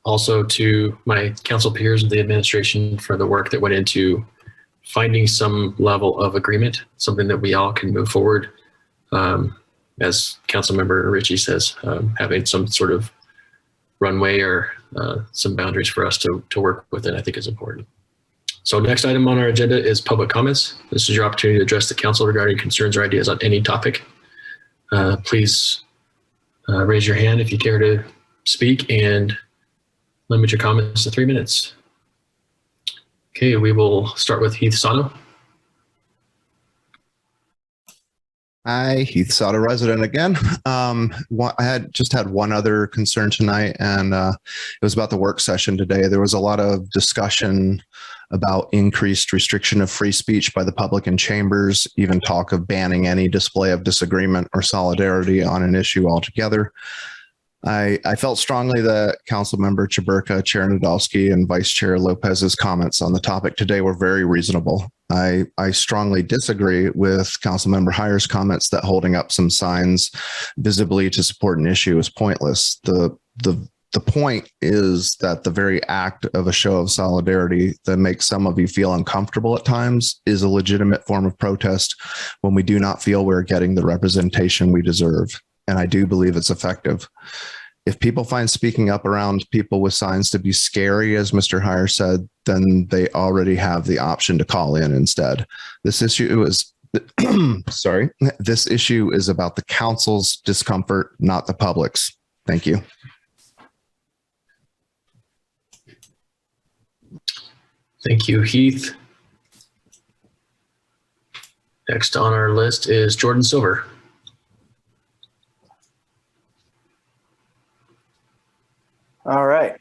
also to my council peers and the administration for the work that went into finding some level of agreement, something that we all can move forward. As Councilmember Ritchie says, having some sort of runway or some boundaries for us to work within, I think is important. So next item on our agenda is public comments. This is your opportunity to address the council regarding concerns or ideas on any topic. Please raise your hand if you care to speak and limit your comments to 3 minutes. Okay, we will start with Heath Sato. Hi, Heath Sauter, resident again. I had one other concern tonight, and it was about the work session today. There was a lot of discussion about increased restriction of free speech by the public in chambers, even talk of banning any display of disagreement or solidarity on an issue altogether. I felt strongly that Councilmember Chaburka, Chair Nadolski, and Vice Chair Lopez's comments on the topic today were very reasonable. I strongly disagree with Councilmember Heyer's comments that holding up some signs visibly to support an issue is pointless. The point is that the very act of a show of solidarity that makes some of you feel uncomfortable at times is a legitimate form of protest when we do not feel we're getting the representation we deserve. And I do believe it's effective. If people find speaking up around people with signs to be scary, as Mr. Heyer said, then they already have the option to call in instead. This issue is, this issue is about the council's discomfort, not the public's. Thank you. Thank you, Heath. Next on our list is Jordan Silver. All right.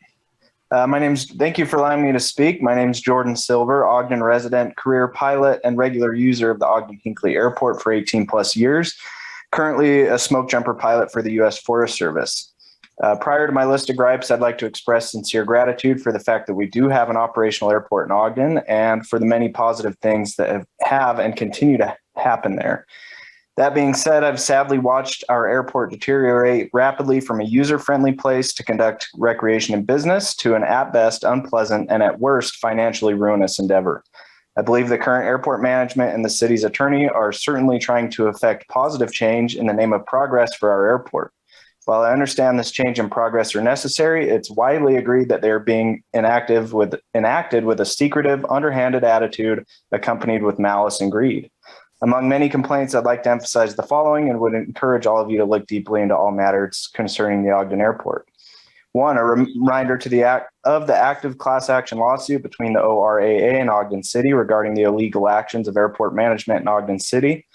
Thank you for allowing me to speak. My name is Jordan Silver, Ogden resident, career pilot, and regular user of the Ogden-Hinckley Airport for 18 plus years. Currently a smoke jumper pilot for the U.S. Forest Service. Prior to my list of gripes, I'd like to express sincere gratitude for the fact that we do have an operational airport in Ogden and for the many positive things that have and continue to happen there. That being said, I've sadly watched our airport deteriorate rapidly from a user-friendly place to conduct recreation and business to an at best unpleasant and at worst financially ruinous endeavor. I believe the current airport management and the city's attorney are certainly trying to effect positive change in the name of progress for our airport. While I understand this change and progress are necessary, it's widely agreed that they are being enacted with a secretive, underhanded attitude accompanied with malice and greed. Among many complaints, I'd like to emphasize the following and would encourage all of you to look deeply into all matters concerning the Ogden Airport. One, a reminder to the active class action lawsuit between the ORAA and Ogden City regarding the illegal actions of airport management in Ogden City,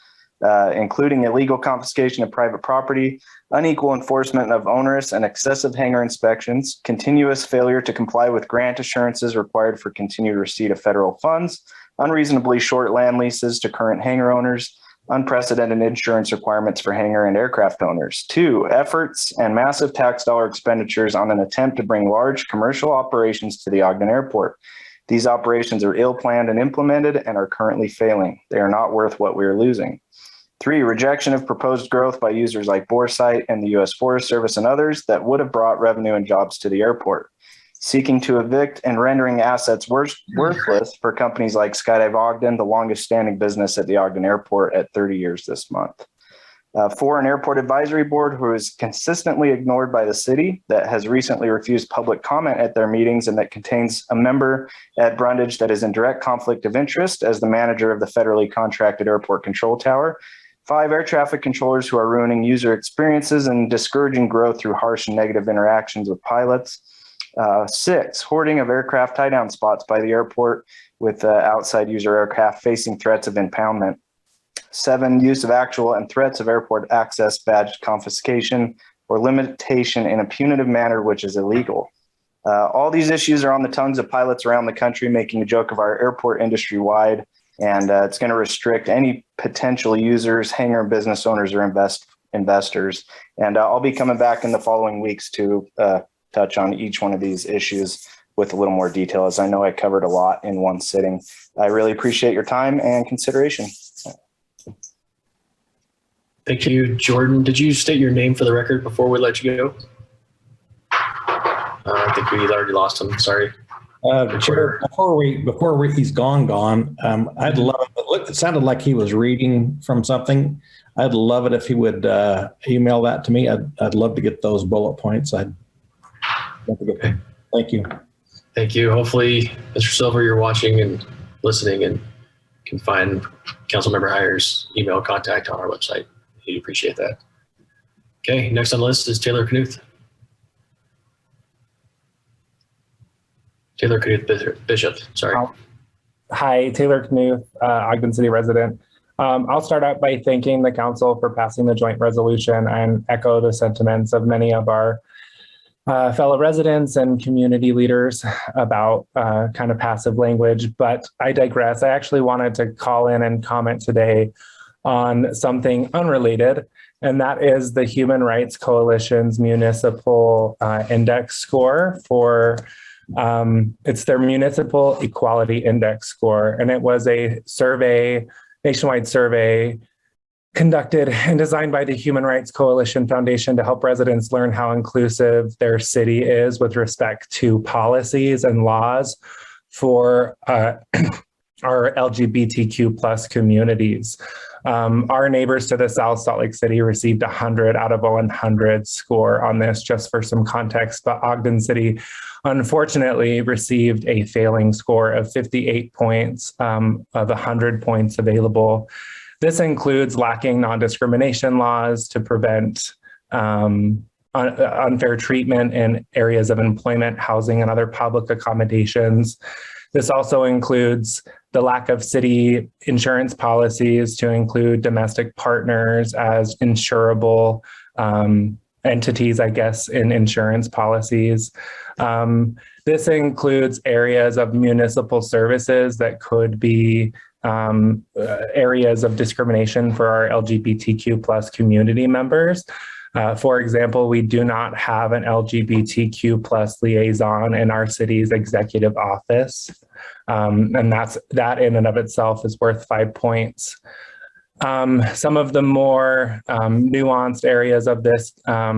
including illegal confiscation of private property, unequal enforcement of onerous and excessive hangar inspections, continuous failure to comply with grant assurances required for continued receipt of federal funds, unreasonably short land leases to current hangar owners, unprecedented insurance requirements for hangar and aircraft owners. 2, efforts and massive tax dollar expenditures on an attempt to bring large commercial operations to the Ogden Airport. These operations are ill-planned and implemented and are currently failing. They are not worth what we are losing. 3, rejection of proposed growth by users like Boresight and the U.S. Forest Service and others that would have brought revenue and jobs to the airport. Seeking to evict and rendering assets worthless for companies like Skydive Ogden, the longest standing business at the Ogden Airport at 30 years this month. 4, an airport advisory board who is consistently ignored by the city, that has recently refused public comment at their meetings, and that contains a member at Brundage that is in direct conflict of interest as the manager of the federally contracted airport control tower. 5, air traffic controllers who are ruining user experiences and discouraging growth through harsh and negative interactions with pilots. 6, hoarding of aircraft tie-down spots by the airport with outside user aircraft facing threats of impoundment. 7, use of actual and threats of airport access badge confiscation or limitation in a punitive manner, which is illegal. All these issues are on the tongues of pilots around the country, making a joke of our airport industry wide, and it's going to restrict any potential users, hangar business owners, or investors. And I'll be coming back in the following weeks to touch on each one of these issues with a little more detail, as I know I covered a lot in one sitting. I really appreciate your time and consideration. Thank you, Jordan. Did you state your name for the record before we let you go? I think we already lost him. Sorry. Chair, before he's gone, I'd love it. It sounded like he was reading from something. I'd love it if he would email that to me. I'd love to get those bullet points. Okay. Thank you. Thank you. Hopefully, Mr. Silver, you're watching and listening and can find Councilmember Heyer's email contact on our website. We appreciate that. Okay, next on the list is Taylor Knuth. Taylor Knuth Bishop, sorry. Hi, Taylor Knuth, Ogden City resident. I'll start out by thanking the council for passing the joint resolution and echo the sentiments of many of our fellow residents and community leaders about kind of passive language, but I digress. I actually wanted to call in and comment today on something unrelated, and that is the Human Rights Coalition's Municipal Index score for, it's their Municipal Equality Index score, and it was a survey, nationwide survey conducted and designed by the Human Rights Coalition Foundation to help residents learn how inclusive their city is with respect to policies and laws for our LGBTQ plus communities. Our neighbors to the south, Salt Lake City, received 100 out of 100 score on this, just for some context, but Ogden City unfortunately received a failing score of 58 points of 100 points available. This includes lacking non-discrimination laws to prevent unfair treatment in areas of employment, housing, and other public accommodations. This also includes the lack of city insurance policies to include domestic partners as insurable entities, I guess, in insurance policies. This includes areas of municipal services that could be areas of discrimination for our LGBTQ plus community members. For example, we do not have an LGBTQ plus liaison in our city's executive office. And that in and of itself is worth 5 points. Some of the more nuanced areas of this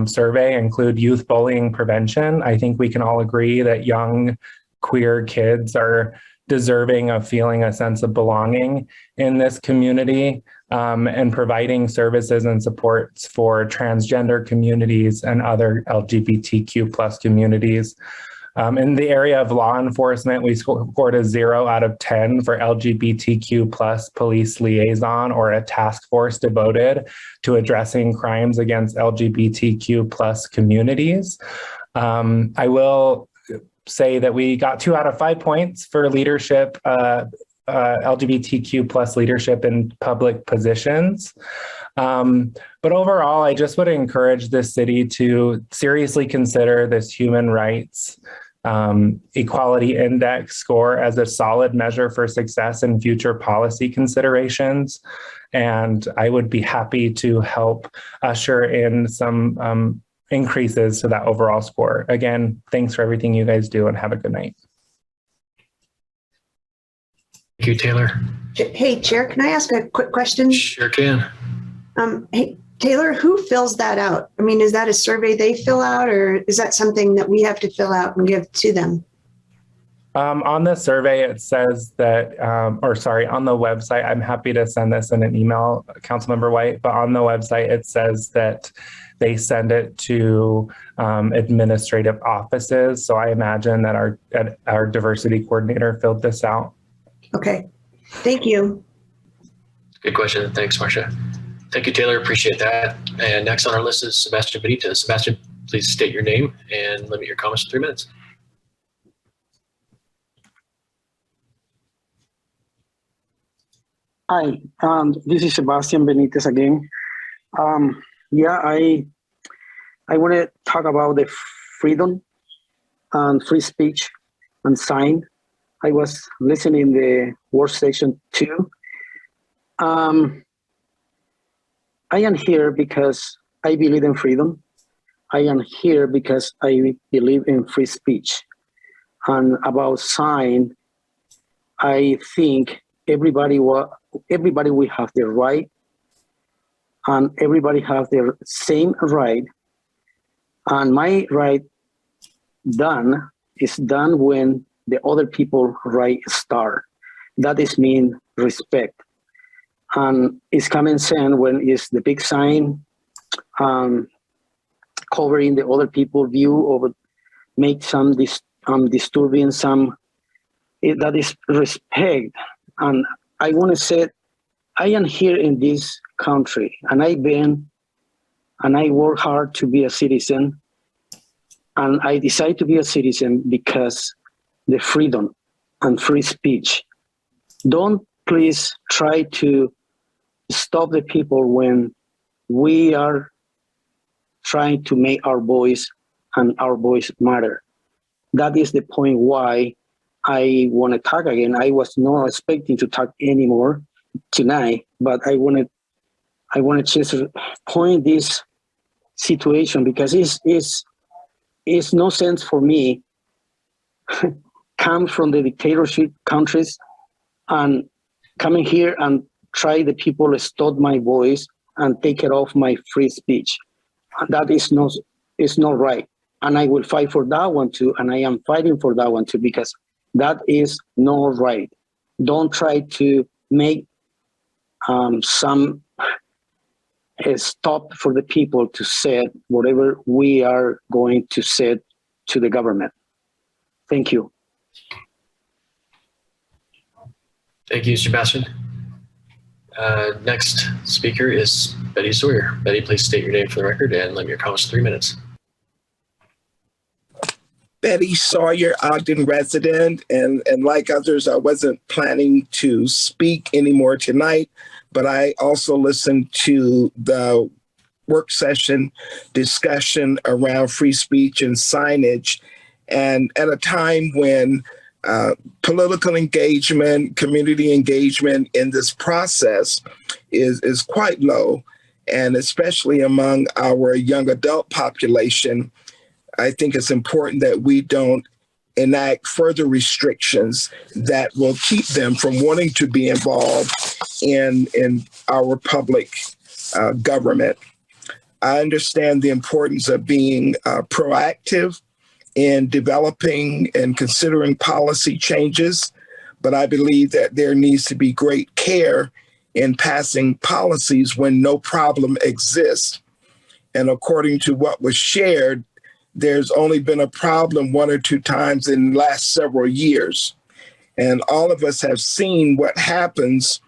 survey include youth bullying prevention. I think we can all agree that young queer kids are deserving of feeling a sense of belonging in this community, and providing services and supports for transgender communities and other LGBTQ plus communities. In the area of law enforcement, we scored a 0 out of 10 for LGBTQ plus police liaison, or a task force devoted to addressing crimes against LGBTQ plus communities. I will say that we got 2 out of 5 points for leadership, LGBTQ plus leadership in public positions. But overall, I just would encourage this city to seriously consider this human rights equality index score as a solid measure for success in future policy considerations. And I would be happy to help usher in some increases to that overall score. Again, thanks for everything you guys do and have a good night. Thank you, Taylor. Hey, Chair, can I ask a quick question? Sure can. Hey, Taylor, who fills that out? I mean, is that a survey they fill out, or is that something that we have to fill out and give to them? On the survey, it says that, on the website, I'm happy to send this in an email, Councilmember White, but on the website, it says that they send it to administrative offices. So I imagine that our diversity coordinator filled this out. Okay, thank you. Good question. Thanks, Marcia. Thank you, Taylor. Appreciate that. And next on our list is Sebastian Benitez. Sebastian, please state your name and limit your comments to 3 minutes. Hi, this is Sebastian Benitez again. I want to talk about the freedom and free speech and sign. I was listening the work section too. I am here because I believe in freedom. I am here because I believe in free speech. And about sign, I think everybody will have the right, and everybody has the same right. And my right is done when the other people right start. That is mean respect. And it's common sense when it's the big sign covering the other people view or make some disturbing that is respect. And I want to say, I am here in this country, and I work hard to be a citizen. And I decide to be a citizen because the freedom and free speech. Don't please try to stop the people when we are trying to make our voice and our voice matter. That is the point why I want to talk again. I was not expecting to talk anymore tonight, but I want to just point this situation because it's no sense for me come from the dictatorship countries and coming here and try the people to stop my voice and take it off my free speech. That is not right. And I will fight for that one too. And I am fighting for that one too, because that is not right. Don't try to make some stop for the people to say whatever we are going to say to the government. Thank you. Thank you, Sebastian. Next speaker is Betty Sawyer. Betty, please state your name for the record and limit your comments to 3 minutes. Betty Sawyer, Ogden resident, and like others, I wasn't planning to speak anymore tonight, but I also listened to the work session discussion around free speech and signage. And at a time when political engagement, community engagement in this process is quite low, and especially among our young adult population, I think it's important that we don't enact further restrictions that will keep them from wanting to be involved in our public government. I understand the importance of being proactive in developing and considering policy changes, but I believe that there needs to be great care in passing policies when no problem exists. And according to what was shared, there's only been a problem 1 or 2 times in the last several years. And all of us have seen what happens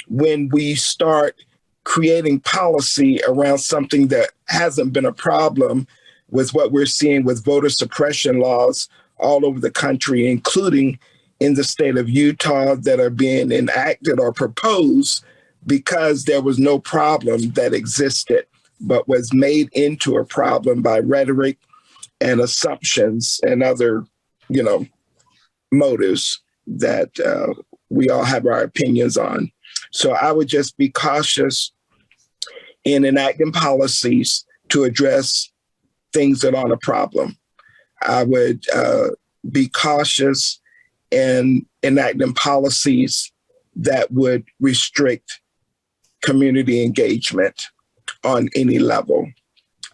when we start creating policy around something that hasn't been a problem, with what we're seeing with voter suppression laws all over the country, including in the state of Utah, that are being enacted or proposed because there was no problem that existed, but was made into a problem by rhetoric and assumptions and other motives that we all have our opinions on. So I would just be cautious in enacting policies to address things that aren't a problem. I would be cautious in enacting policies that would restrict community engagement on any level.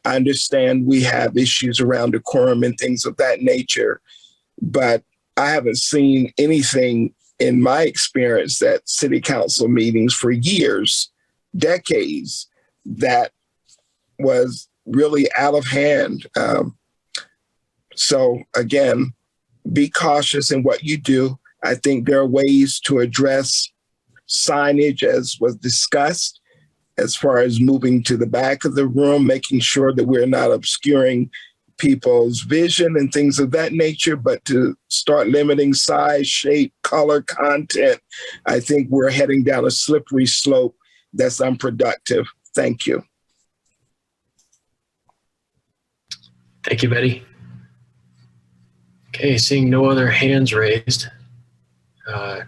I understand we have issues around decorum and things of that nature, but I haven't seen anything in my experience at city council meetings for years, decades, that was really out of hand. So again, be cautious in what you do. I think there are ways to address signage, as was discussed, as far as moving to the back of the room, making sure that we're not obscuring people's vision and things of that nature, but to start limiting size, shape, color, content, I think we're heading down a slippery slope that's unproductive. Thank you. Thank you, Betty. Okay, seeing no other hands raised.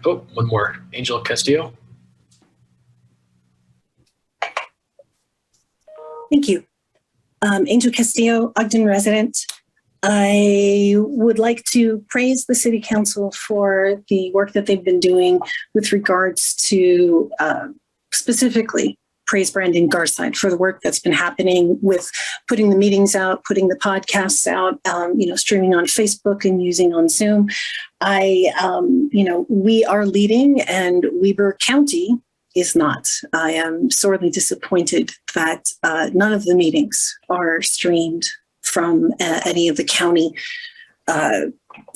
One more. Angel Castillo. Thank you. Angel Castillo, Ogden resident. I would like to praise the City Council for the work that they've been doing with regards to specifically praise Brandon Garside for the work that's been happening with putting the meetings out, putting the podcasts out, streaming on Facebook and using on Zoom. We are leading and Weber County is not. I am sorely disappointed that none of the meetings are streamed from any of the county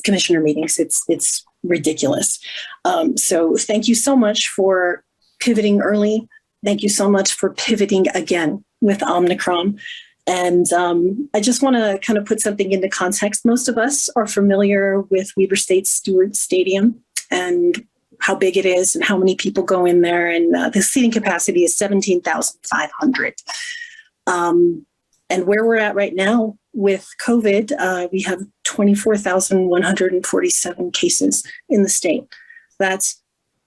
commissioner meetings. It's ridiculous. So thank you so much for pivoting early. Thank you so much for pivoting again with Omicron. And I just want to kind of put something into context. Most of us are familiar with Weber State Stewart Stadium and how big it is and how many people go in there. And the seating capacity is 17,500. And where we're at right now with COVID, we have 24,147 cases in the state. That's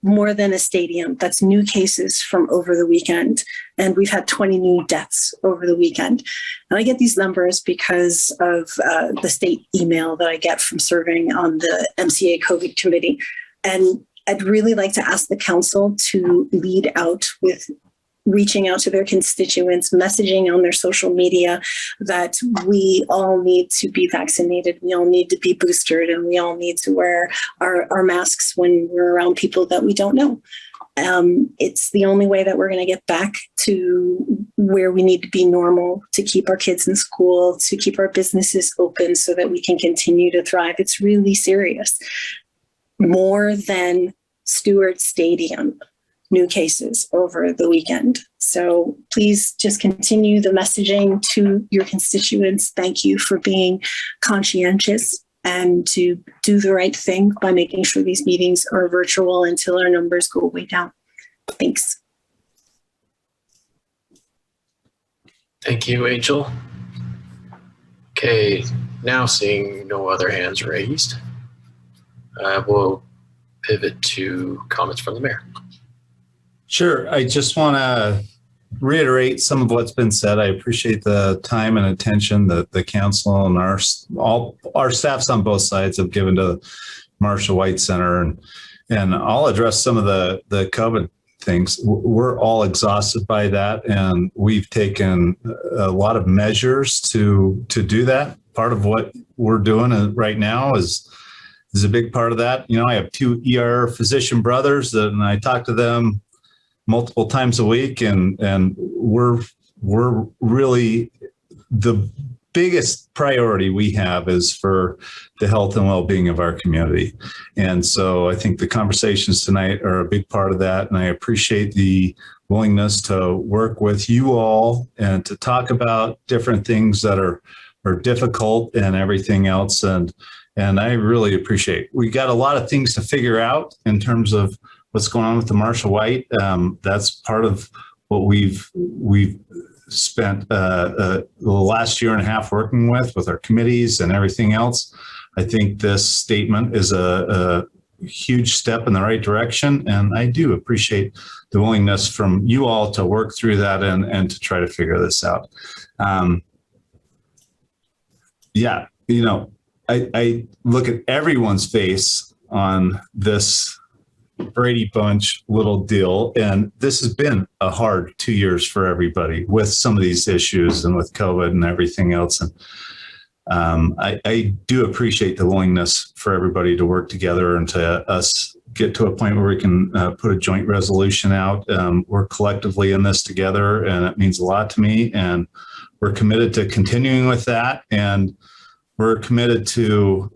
more than a stadium. That's new cases from over the weekend. And we've had 20 new deaths over the weekend. And I get these numbers because of the state email that I get from serving on the MCA COVID committee. And I'd really like to ask the council to lead out with reaching out to their constituents, messaging on their social media that we all need to be vaccinated, we all need to be boosted, and we all need to wear our masks when we're around people that we don't know. It's the only way that we're going to get back to where we need to be normal, to keep our kids in school, to keep our businesses open so that we can continue to thrive. It's really serious. More than Stewart Stadium new cases over the weekend. So please just continue the messaging to your constituents. Thank you for being conscientious and to do the right thing by making sure these meetings are virtual until our numbers go way down. Thanks. Thank you, Angel. Okay, now seeing no other hands raised, we'll pivot to comments from the mayor. Sure. I just want to reiterate some of what's been said. I appreciate the time and attention that the council and all our staffs on both sides have given to Marshall White Center. And I'll address some of the COVID things. We're all exhausted by that, and we've taken a lot of measures to do that. Part of what we're doing right now is a big part of that. You know, I have 2 ER physician brothers, and I talk to them multiple times a week, and we're really, the biggest priority we have is for the health and well-being of our community. And so I think the conversations tonight are a big part of that. And I appreciate the willingness to work with you all and to talk about different things that are difficult and everything else. And I really appreciate, we got a lot of things to figure out in terms of what's going on with the Marshall White. That's part of what we've spent the last year and a half working with our committees and everything else. I think this statement is a huge step in the right direction. And I do appreciate the willingness from you all to work through that and to try to figure this out. Yeah, you know, I look at everyone's face on this Brady Bunch little deal, and this has been a hard 2 years for everybody with some of these issues and with COVID and everything else. And I do appreciate the willingness for everybody to work together and to us get to a point where we can put a joint resolution out. We're collectively in this together, and it means a lot to me. And we're committed to continuing with that. And we're committed to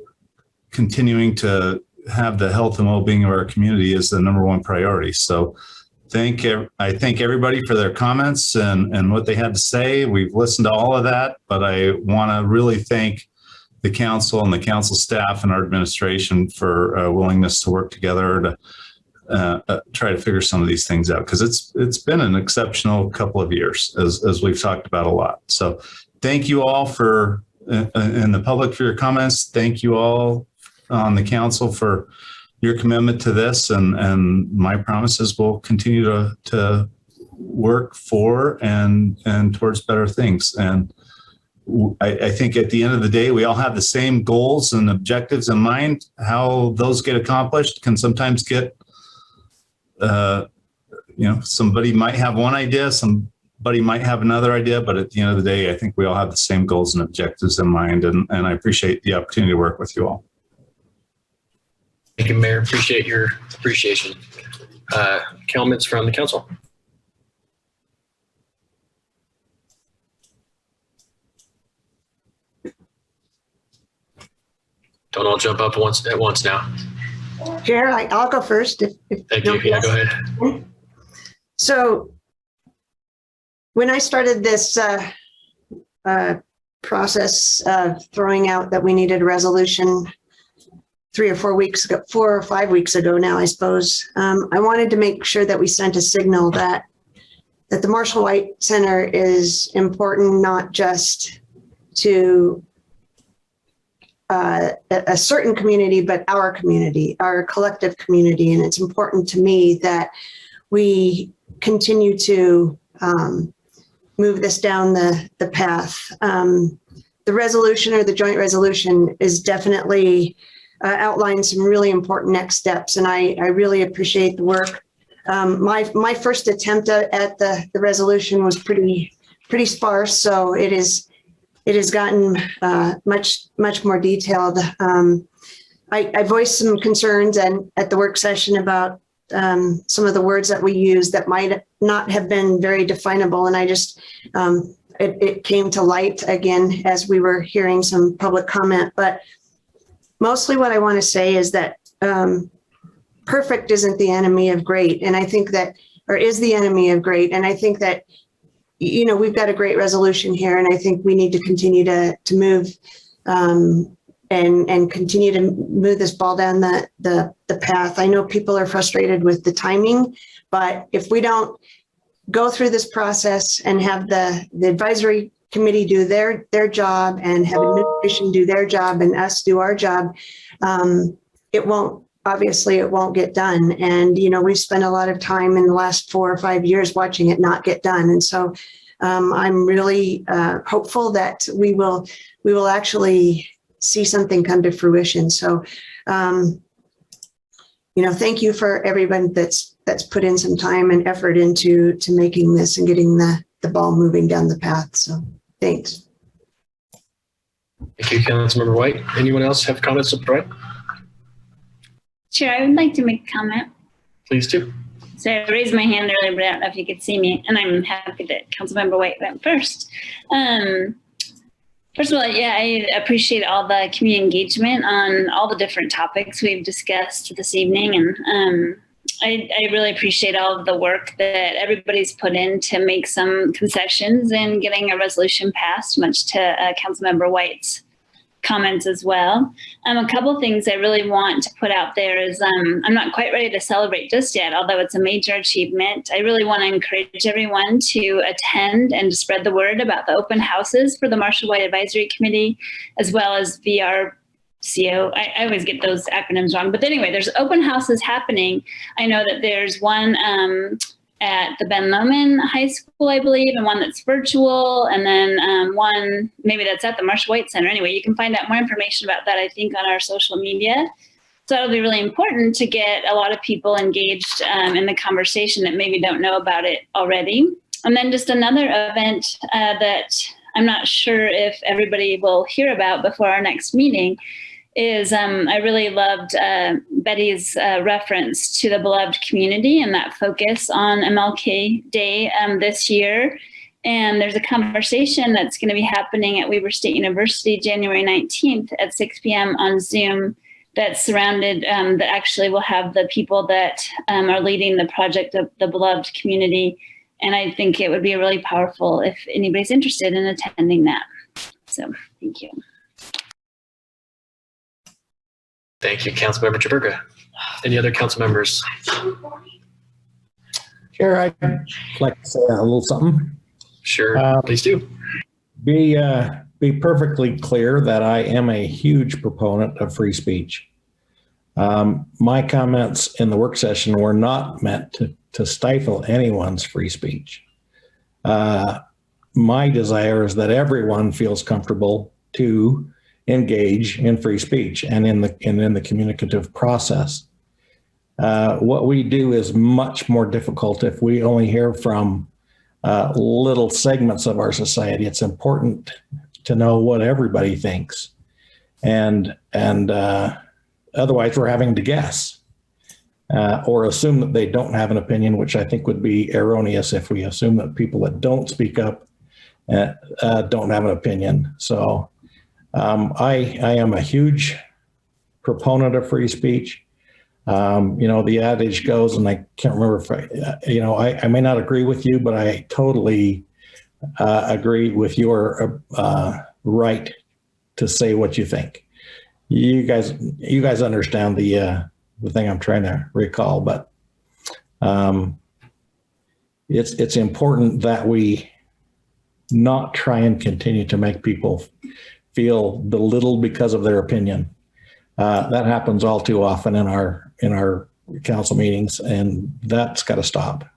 continuing to have the health and well-being of our community as the number one priority. So I thank everybody for their comments and what they had to say. We've listened to all of that, but I want to really thank the council and the council staff and our administration for willingness to work together to try to figure some of these things out, because it's been an exceptional couple of years, as we've talked about a lot. So thank you all for and the public for your comments. Thank you all on the council for your commitment to this, and my promises will continue to work for and towards better things. And I think at the end of the day, we all have the same goals and objectives in mind. How those get accomplished can sometimes get, somebody might have one idea, somebody might have another idea, but at the end of the day, I think we all have the same goals and objectives in mind. And I appreciate the opportunity to work with you all. Thank you, Mayor. Appreciate your appreciation. Comments from the council. Don't all jump up at once now. Chair, I'll go first. Thank you. Yeah, go ahead. So when I started this process of throwing out that we needed a resolution 4 or 5 weeks ago now, I suppose, I wanted to make sure that we sent a signal that the Marshall White Center is important, not just to a certain community, but our community, our collective community. And it's important to me that we continue to move this down the path. The resolution, or the joint resolution, is definitely outlines some really important next steps, and I really appreciate the work. My first attempt at the resolution was pretty sparse, so it has gotten much more detailed. I voiced some concerns at the work session about some of the words that we use that might not have been very definable, and I just it came to light again as we were hearing some public comment. But mostly what I want to say is that perfect isn't the enemy of great. And I think that, or is the enemy of great. And I think that, we've got a great resolution here, and I think we need to continue to move and continue to move this ball down the path. I know people are frustrated with the timing, but if we don't go through this process and have the advisory committee do their job and have administration do their job and us do our job, it won't get done. And, we've spent a lot of time in the last 4 or 5 years watching it not get done. And so I'm really hopeful that we will actually see something come to fruition. So, thank you for everyone that's put in some time and effort into making this and getting the ball moving down the path. So thanks. Thank you, Councilmember White. Anyone else have comments to provide? Chair, I would like to make a comment. Please do. So I raised my hand earlier, but I don't know if you could see me, and I'm happy that Councilmember White went first. First of all, I appreciate all the community engagement on all the different topics we've discussed this evening, and I really appreciate all of the work that everybody's put in to make some concessions in getting a resolution passed, much to Councilmember White's comments as well. A couple things I really want to put out there is I'm not quite ready to celebrate just yet, although it's a major achievement. I really want to encourage everyone to attend and to spread the word about the open houses for the Marshall White Advisory Committee, as well as via our CO. I always get those acronyms wrong. But anyway, there's open houses happening. I know that there's one at the Ben Lomond High School, I believe, and one that's virtual, and then one maybe that's at the Marshall White Center. Anyway, you can find out more information about that, I think, on our social media. So it'll be really important to get a lot of people engaged in the conversation that maybe don't know about it already. And then just another event that I'm not sure if everybody will hear about before our next meeting is I really loved Betty's reference to the beloved community and that focus on MLK Day this year. And there's a conversation that's going to be happening at Weber State University January 19th at 6 p.m. on Zoom that's surrounded, that actually will have the people that are leading the project of the beloved community. And I think it would be really powerful if anybody's interested in attending that. So thank you. Thank you, Councilmember Jaberga. Any other council members? Chair, I'd like to say a little something. Sure, please do. Be perfectly clear that I am a huge proponent of free speech. My comments in the work session were not meant to stifle anyone's free speech. My desire is that everyone feels comfortable to engage in free speech and in the communicative process. What we do is much more difficult if we only hear from little segments of our society. It's important to know what everybody thinks, and otherwise we're having to guess or assume that they don't have an opinion, which I think would be erroneous if we assume that people that don't speak up don't have an opinion. So I am a huge proponent of free speech. The adage goes, and I can't remember if I may not agree with you, but I totally agree with your right to say what you think. You guys understand the thing I'm trying to recall, but it's important that we not try and continue to make people feel belittled because of their opinion. That happens all too often in our council meetings, and that's got to stop.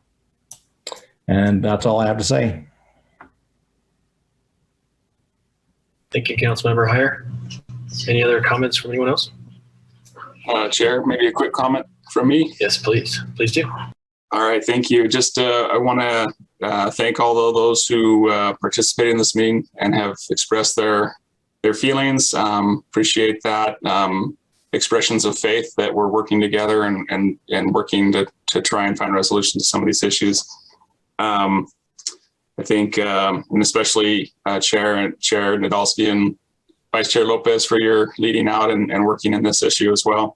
And that's all I have to say. Thank you, Councilmember Heyer. Any other comments from anyone else? Chair, maybe a quick comment from me. Yes, please. Please do. All right, thank you. Just I want to thank all of those who participated in this meeting and have expressed their feelings. Appreciate that. Expressions of faith that we're working together and working to try and find resolution to some of these issues. I think, and especially Chair Nadolski and Vice Chair Lopez for your leading out and working in this issue as well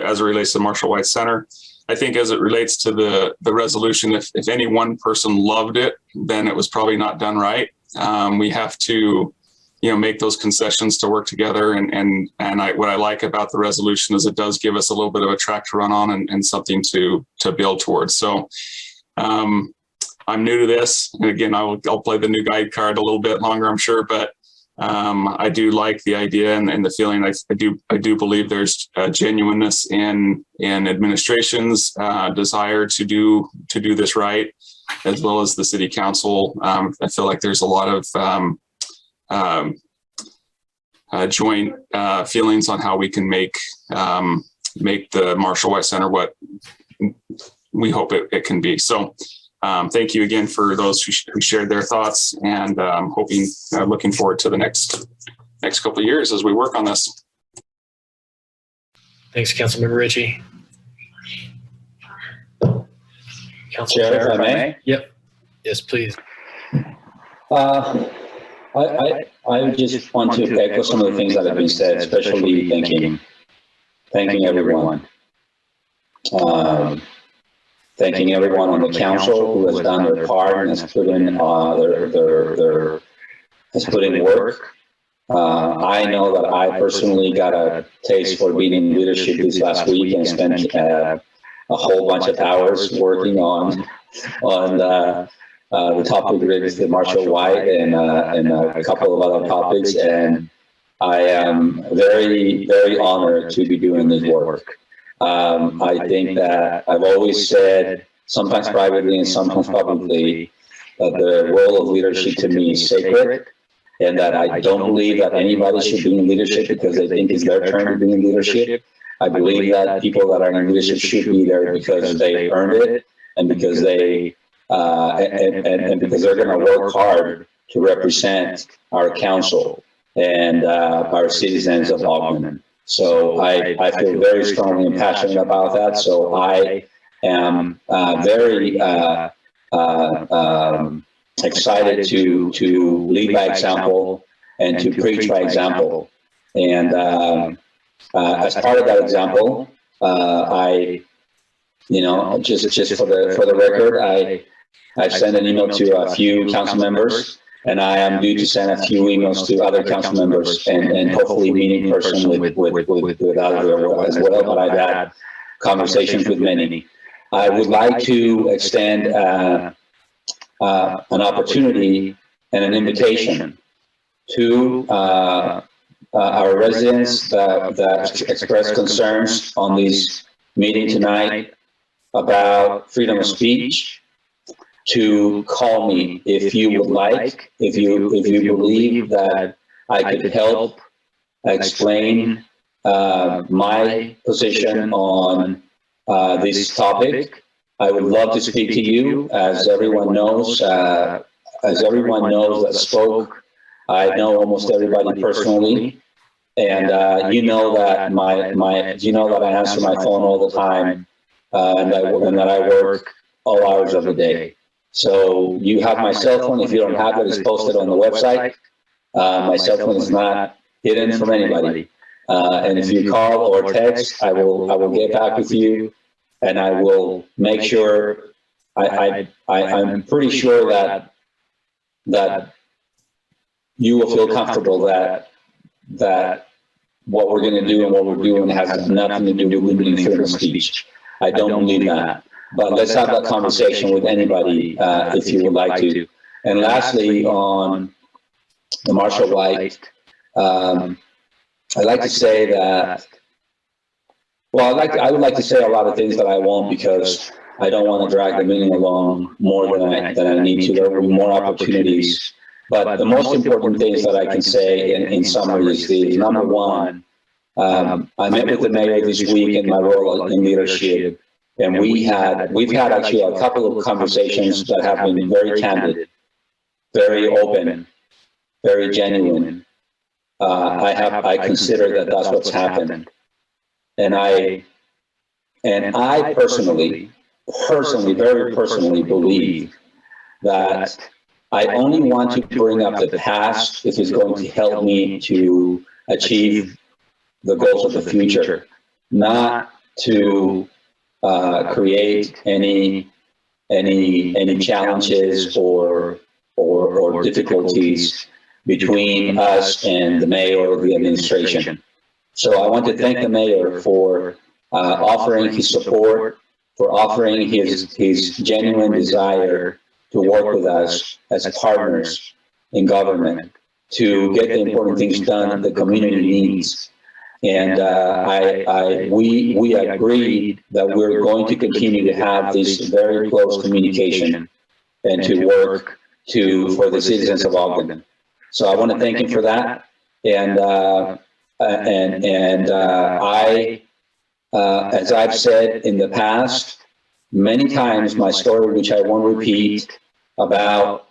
as it relates to Marshall White Center. I think as it relates to the resolution, if any one person loved it, then it was probably not done right. We have to, make those concessions to work together. And what I like about the resolution is it does give us a little bit of a track to run on and something to build towards. So I'm new to this. And again, I'll play the new guide card a little bit longer, I'm sure, but I do like the idea and the feeling. I do believe there's a genuineness in administration's desire to do this right, as well as the city council. I feel like there's a lot of joint feelings on how we can make the Marshall White Center what we hope it can be. So thank you again for those who shared their thoughts, and looking forward to the next couple of years as we work on this. Thanks, Councilmember Ritchie. Chair, if I may? Yep. Yes, please. I just want to echo some of the things that have been said, especially thanking everyone. Thanking everyone on the council who has done their part and has put in work. I know that I personally got a taste for being in leadership this last week and spent a whole bunch of hours working on the topic related to Marshall White and a couple of other topics. And I am very, very honored to be doing this work. I think that I've always said, sometimes privately and sometimes publicly, that the role of leadership to me is sacred, and that I don't believe that anybody should be in leadership because they think it's their turn to be in leadership. I believe that people that are in leadership should be there because they earned it, and because they and because they're going to work hard to represent our council and our citizens of Ogden. So I feel very strongly and passionate about that. So I am very excited to lead by example and to preach by example. And as part of that example, just for the record, I've sent an email to a few council members, and I am due to send a few emails to other council members, and hopefully meet in person with others as well. But I've had conversations with many. I would like to extend an opportunity and an invitation to our residents that express concerns on this meeting tonight about freedom of speech to call me if you would like, if you believe that I could help explain my position on this topic. I would love to speak to you. As everyone knows that spoke, I know almost everybody personally, and you know that I answer my phone all the time, and that I work all hours of the day. So you have my cell phone. If you don't have it, it's posted on the website. My cell phone is not hidden from anybody. And if you call or text, I will get back with you, and I will make sure. I'm pretty sure that you will feel comfortable that what we're going to do and what we're doing has nothing to do with limiting freedom of speech. I don't believe that. But let's have that conversation with anybody if you would like to. And lastly, on the Marshall White, I'd like to say that, well, I would like to say a lot of things that I won't, because I don't want to drag the meeting along more than I need to. There will be more opportunities. But the most important things that I can say in summary is the number one, I met with the mayor this week in my role in leadership. And we've had actually a couple of conversations that have been very candid, very open, very genuine. I consider that that's what's happened. And I personally, very personally believe that I only want to bring up the past if it's going to help me to achieve the goals of the future, not to create any challenges or difficulties between us and the mayor or the administration. So I want to thank the mayor for offering his support, for offering his genuine desire to work with us as partners in government to get the important things done the community needs. And we agreed that we're going to continue to have this very close communication and to work for the citizens of Ogden. So I want to thank him for that. And as I've said in the past, many times, my story, which I won't repeat, about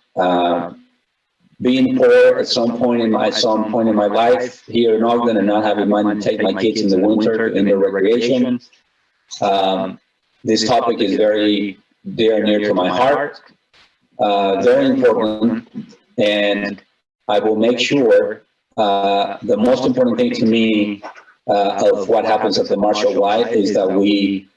being poor at some point in my life here in Ogden and not having money to take my kids in the winter in the recreation. This topic is very dear and near to my heart, very important, and I will make sure the most important thing to me of what happens at the Marshall White is that we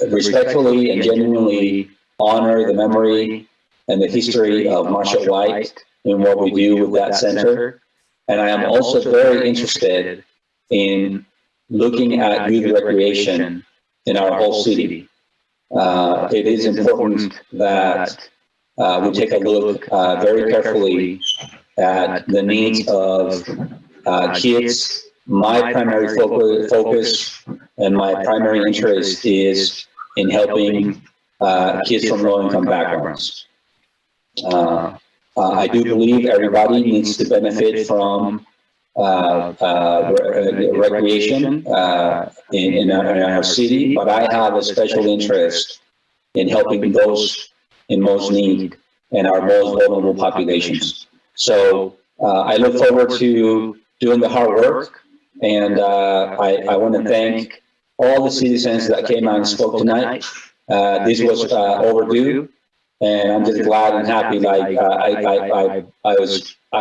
respectfully and genuinely honor the memory and the history of Marshall White in what we do with that center. And I am also very interested in looking at youth recreation in our whole city. It is important that we take a look very carefully at the needs of kids. My primary focus and my primary interest is in helping kids from low-income backgrounds. I do believe everybody needs to benefit from recreation in our city, but I have a special interest in helping those in most need and our most vulnerable populations. So I look forward to doing the hard work, and I want to thank all the citizens that came out and spoke tonight. This was overdue, and I'm just glad and happy. Like I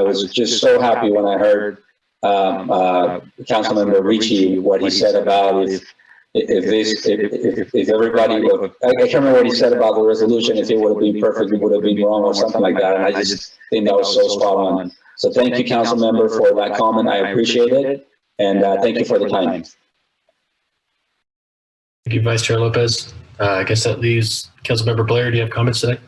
was just so happy when I heard Councilmember Ricci, what he said about if everybody, I can't remember what he said about the resolution. If it would have been perfect, it would have been wrong or something like that. And I just think that was so spot on. So thank you, Councilmember, for that comment. I appreciate it, and thank you for the time. Thank you, Vice Chair Lopez. I guess that leaves Councilmember Blair. Do you have comments today?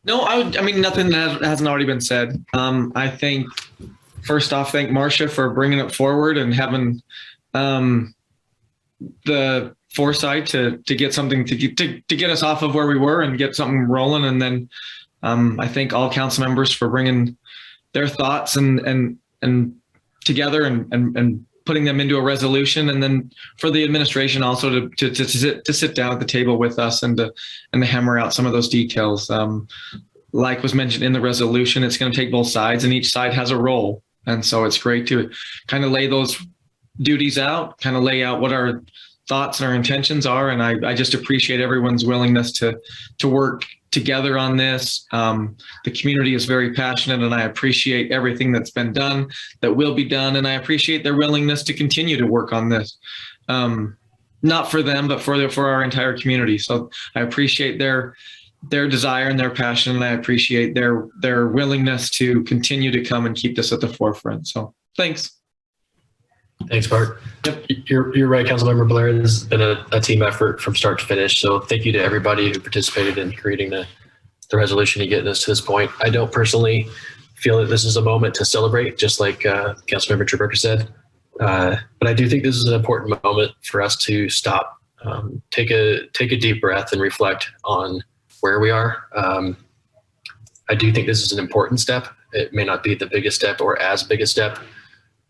No, I mean, nothing that hasn't already been said. I think, first off, thank Marcia for bringing it forward and having the foresight to get something to get us off of where we were and get something rolling. And then I thank all council members for bringing their thoughts and together and putting them into a resolution, and then for the administration also to sit down at the table with us and to hammer out some of those details. Like was mentioned in the resolution, it's going to take both sides, and each side has a role. And so it's great to kind of lay those duties out, kind of lay out what our thoughts and our intentions are. And I just appreciate everyone's willingness to work together on this. The community is very passionate, and I appreciate everything that's been done, that will be done. And I appreciate their willingness to continue to work on this. Not for them, but for our entire community. So I appreciate their desire and their passion, and I appreciate their willingness to continue to come and keep this at the forefront. So thanks. Thanks, Bart. Yep, you're right, Councilmember Blair. This has been a team effort from start to finish. So thank you to everybody who participated in creating the resolution and getting us to this point. I don't personally feel that this is a moment to celebrate, just like Councilmember Traberka said. But I do think this is an important moment for us to stop, take a deep breath and reflect on where we are. I do think this is an important step. It may not be the biggest step or as big a step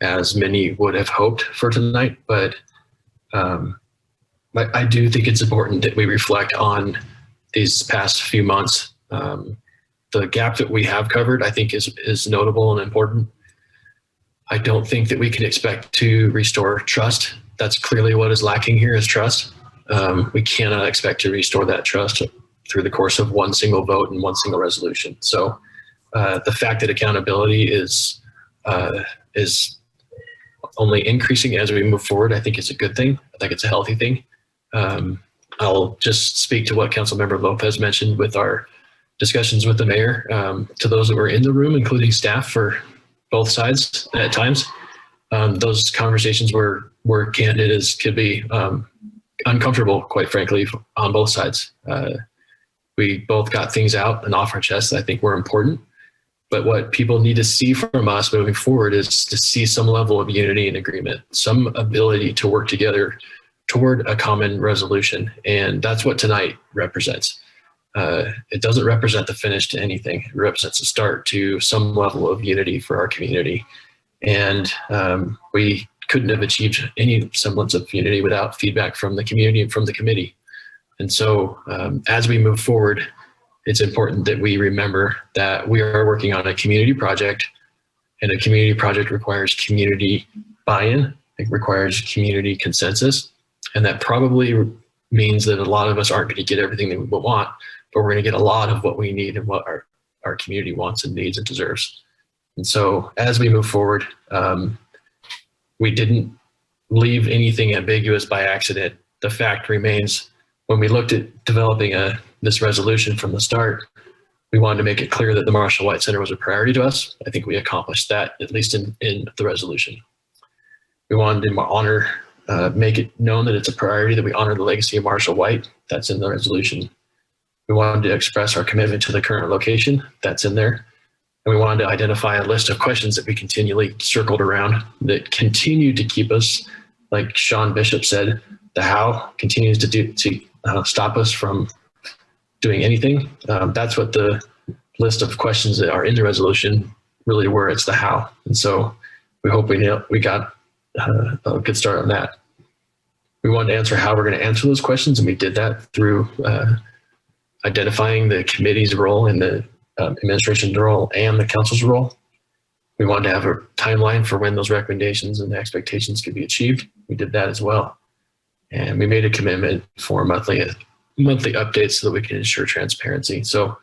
as many would have hoped for tonight, but I do think it's important that we reflect on these past few months. The gap that we have covered, I think, is notable and important. I don't think that we can expect to restore trust. That's clearly what is lacking here, is trust. We cannot expect to restore that trust through the course of one single vote and one single resolution. So the fact that accountability is only increasing as we move forward, I think is a good thing. I think it's a healthy thing. I'll just speak to what Councilmember Lopez mentioned with our discussions with the mayor. To those that were in the room, including staff for both sides at times, those conversations were candid as could be, uncomfortable, quite frankly, on both sides. We both got things out and off our chests that I think were important. But what people need to see from us moving forward is to see some level of unity and agreement, some ability to work together toward a common resolution. And that's what tonight represents. It doesn't represent the finish to anything. It represents a start to some level of unity for our community. And we couldn't have achieved any semblance of unity without feedback from the community and from the committee. And so as we move forward, it's important that we remember that we are working on a community project, and a community project requires community buy-in. It requires community consensus. And that probably means that a lot of us aren't going to get everything that we want, but we're going to get a lot of what we need and what our community wants and needs and deserves. And so as we move forward, we didn't leave anything ambiguous by accident. The fact remains, when we looked at developing this resolution from the start, we wanted to make it clear that the Marshall White Center was a priority to us. I think we accomplished that, at least in the resolution. We wanted to honor, make it known that it's a priority that we honor the legacy of Marshall White. That's in the resolution. We We wanted to express our commitment to the current location that's in there. And we wanted to identify a list of questions that we continually circled around that continue to keep us, like Sean Bishop said, the how continues to stop us from doing anything. That's what the list of questions that are in the resolution really were. It's the how. And so we hope we got a good start on that. We wanted to answer how we're going to answer those questions, and we did that through identifying the committee's role and the administration's role and the council's role. We wanted to have a timeline for when those recommendations and expectations could be achieved. We did that as well. And we made a commitment for monthly updates so that we can ensure transparency. So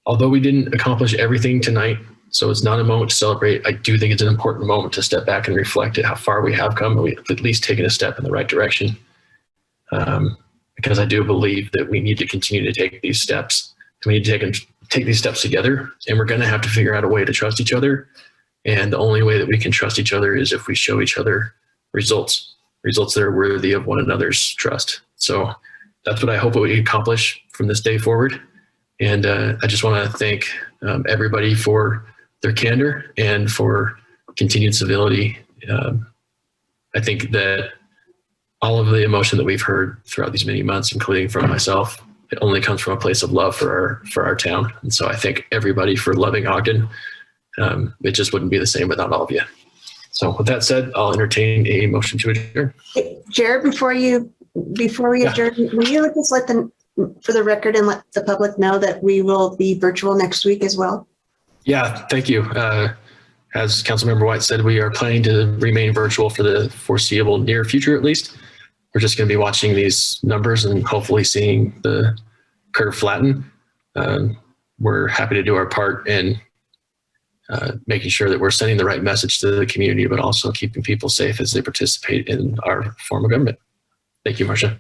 although we didn't accomplish everything tonight, so it's not a moment to celebrate, I do think it's an important moment to step back and reflect at how far we have come, and we've at least taken a step in the right direction. Because I do believe that we need to continue to take these steps. We need to take these steps together, and we're going to have to figure out a way to trust each other. And the only way that we can trust each other is if we show each other results that are worthy of one another's trust. So that's what I hope we accomplish from this day forward. And I just want to thank everybody for their candor and for continued civility. I think that all of the emotion that we've heard throughout these many months, including from myself, it only comes from a place of love for our town. And so I thank everybody for loving Ogden. It just wouldn't be the same without all of you. So with that said, I'll entertain a motion to adjourn. Jared, before we adjourn, will you just let them, for the record, and let the public know that we will be virtual next week as well? Yeah, thank you. As Councilmember White said, we are planning to remain virtual for the foreseeable near future, at least. We're just going to be watching these numbers and hopefully seeing the curve flatten. We're happy to do our part in making sure that we're sending the right message to the community, but also keeping people safe as they participate in our form of government. Thank you, Marcia.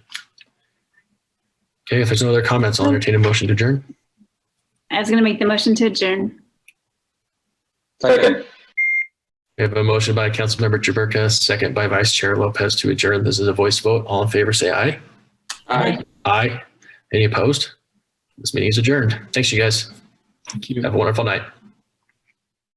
Okay, if there's no other comments, I'll entertain a motion to adjourn. I was going to make the motion to adjourn. Second. We have a motion by Councilmember Jaberka, second by Vice Chair Lopez to adjourn. This is a voice vote. All in favor, say aye. Aye. Aye. Any opposed? This meeting is adjourned. Thanks, you guys. Thank you. Have a wonderful night.